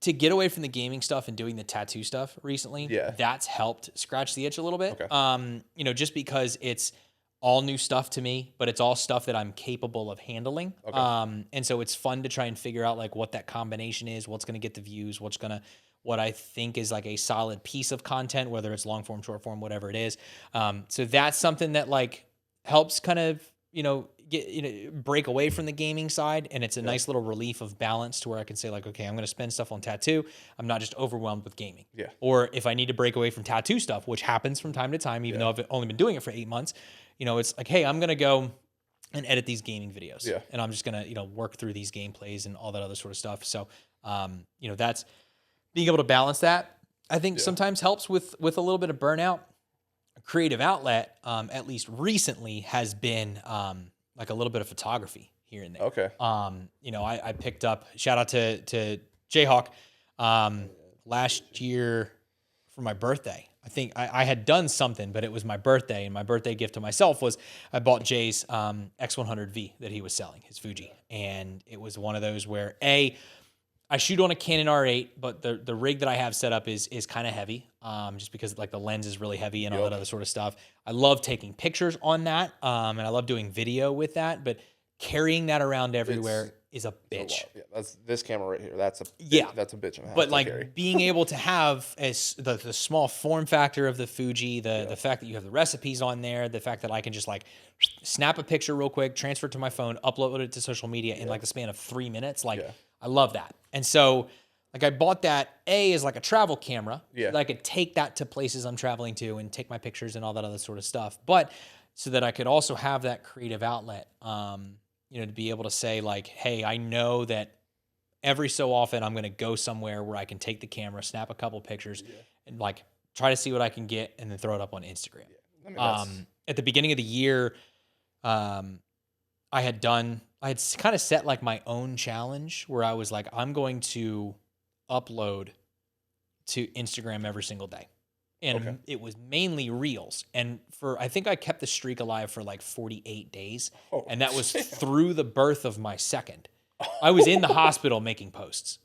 to get away from the gaming stuff and doing the tattoo stuff recently, that's helped scratch the itch a little bit. Okay. Just because it's all new stuff to me, but it's all stuff that I'm capable of handling. Okay. And so it's fun to try and figure out like what that combination is, what's going to get the views, what I think is like a solid piece of content, whether it's long form, short form, whatever it is. So that's something that like helps kind of, break away from the gaming side. And it's a nice little relief of balance to where I can say like, okay, I'm going to spend stuff on tattoo. I'm not just overwhelmed with gaming. Yeah. Or if I need to break away from tattoo stuff, which happens from time to time, even though I've only been doing it for 8 months, it's like, hey, I'm going to go and edit these gaming videos. Yeah. And I'm just going to, work through these gameplays and all that other sort of stuff. So, that's being able to balance that, I think sometimes helps with a little bit of burnout. A creative outlet, at least recently, has been like a little bit of photography here and there. Okay. I picked up, shout out to Jayhawk, last year for my birthday. I think I had done something, but it was my birthday, and my birthday gift to myself was I bought Jay's X100V that he was selling, his Fuji. And it was one of those where I shoot on a Canon R8, but the rig that I have set up is kind of heavy, just because like the lens is really heavy and all that other sort of stuff. I love taking pictures on that, and I love doing video with that, but carrying that around everywhere is a bitch. That's this camera right here. That's a bitch. But like being able to have the small form factor of the Fuji, the fact that you have the recipes on there, the fact that I can just like snap a picture real quick, transfer it to my phone, upload it to social media in like the span of 3 minutes, I love that. And so like I bought that as like a travel camera that I could take that to places I'm traveling to and take my pictures and all that other sort of stuff. But so that I could also have that creative outlet, to be able to say like, hey, I know that every so often I'm going to go somewhere where I can take the camera, snap a couple pictures and like try to see what I can get and then throw it up on Instagram. At the beginning of the year, I had kind of set like my own challenge where I was like, I'm going to upload to Instagram every single day. And it was mainly reels. And I think I kept the streak alive for like 48 days. And that was through the birth of my second. I was in the hospital making posts.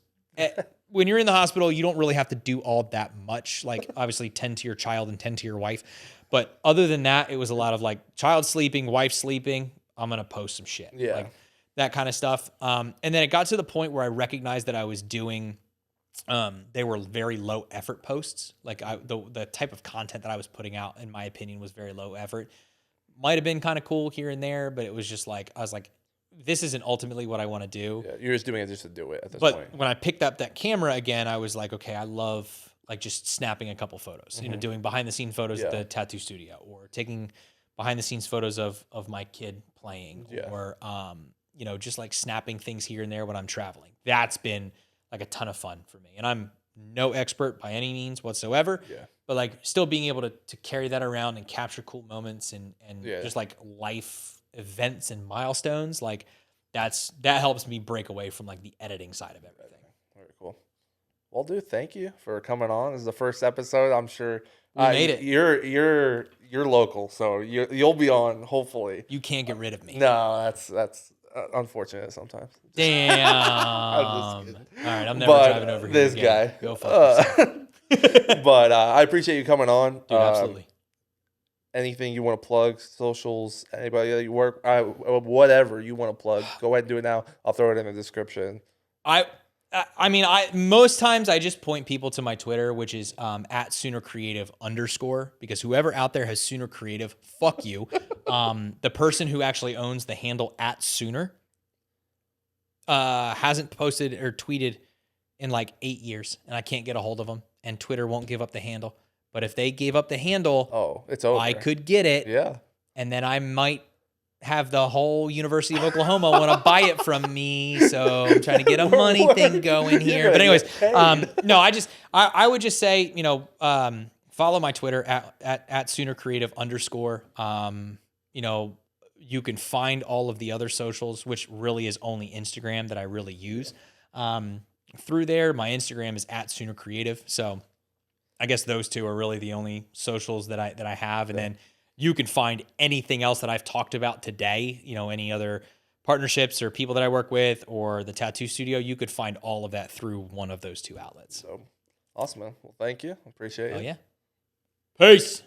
When you're in the hospital, you don't really have to do all that much. Like obviously tend to your child and tend to your wife. But other than that, it was a lot of like child sleeping, wife sleeping. I'm going to post some shit. Yeah. Like that kind of stuff. And then it got to the point where I recognized that I was doing, they were very low effort posts. Like the type of content that I was putting out, in my opinion, was very low effort. Might have been kind of cool here and there, but it was just like, I was like, this isn't ultimately what I want to do. Yeah, you're just doing it just to do it at this point. But when I picked up that camera again, I was like, okay, I love like just snapping a couple photos, doing behind the scene photos at the tattoo studio, or taking behind the scenes photos of my kid playing, or, just like snapping things here and there when I'm traveling. That's been like a ton of fun for me. And I'm no expert by any means whatsoever, but like still being able to carry that around and capture cool moments and just like life events and milestones. Like that helps me break away from like the editing side of everything. Very cool. Well, dude, thank you for coming on. This is the first episode. I'm sure we made it. You're local, so you'll be on hopefully. You can't get rid of me. No, that's unfortunate sometimes. Damn. All right, I'm never driving over here. This guy. Go fuck yourself. But I appreciate you coming on. Dude, absolutely. Anything you want to plug, socials, anybody that you work, whatever you want to plug, go ahead and do it now. I'll throw it in the description. I mean, most times I just point people to my Twitter, which is at Sooner Creative _, because whoever out there has Sooner Creative, fuck you. The person who actually owns the handle at Sooner hasn't posted or tweeted in like 8 years, and I can't get a hold of them, and Twitter won't give up the handle. But if they gave up the handle, it's over. I could get it. Yeah. And then I might have the whole University of Oklahoma want to buy it from me. So I'm trying to get a money thing going here. But anyways, no, I would just say, follow my Twitter at Sooner Creative _. You can find all of the other socials, which really is only Instagram that I really use. Through there, my Instagram is at Sooner Creative. So I guess those two are really the only socials that I have. And then you can find anything else that I've talked about today, any other partnerships or people that I work with or the tattoo studio, you could find all of that through one of those two outlets. So awesome, man. Well, thank you. Appreciate it. Oh, yeah. Peace.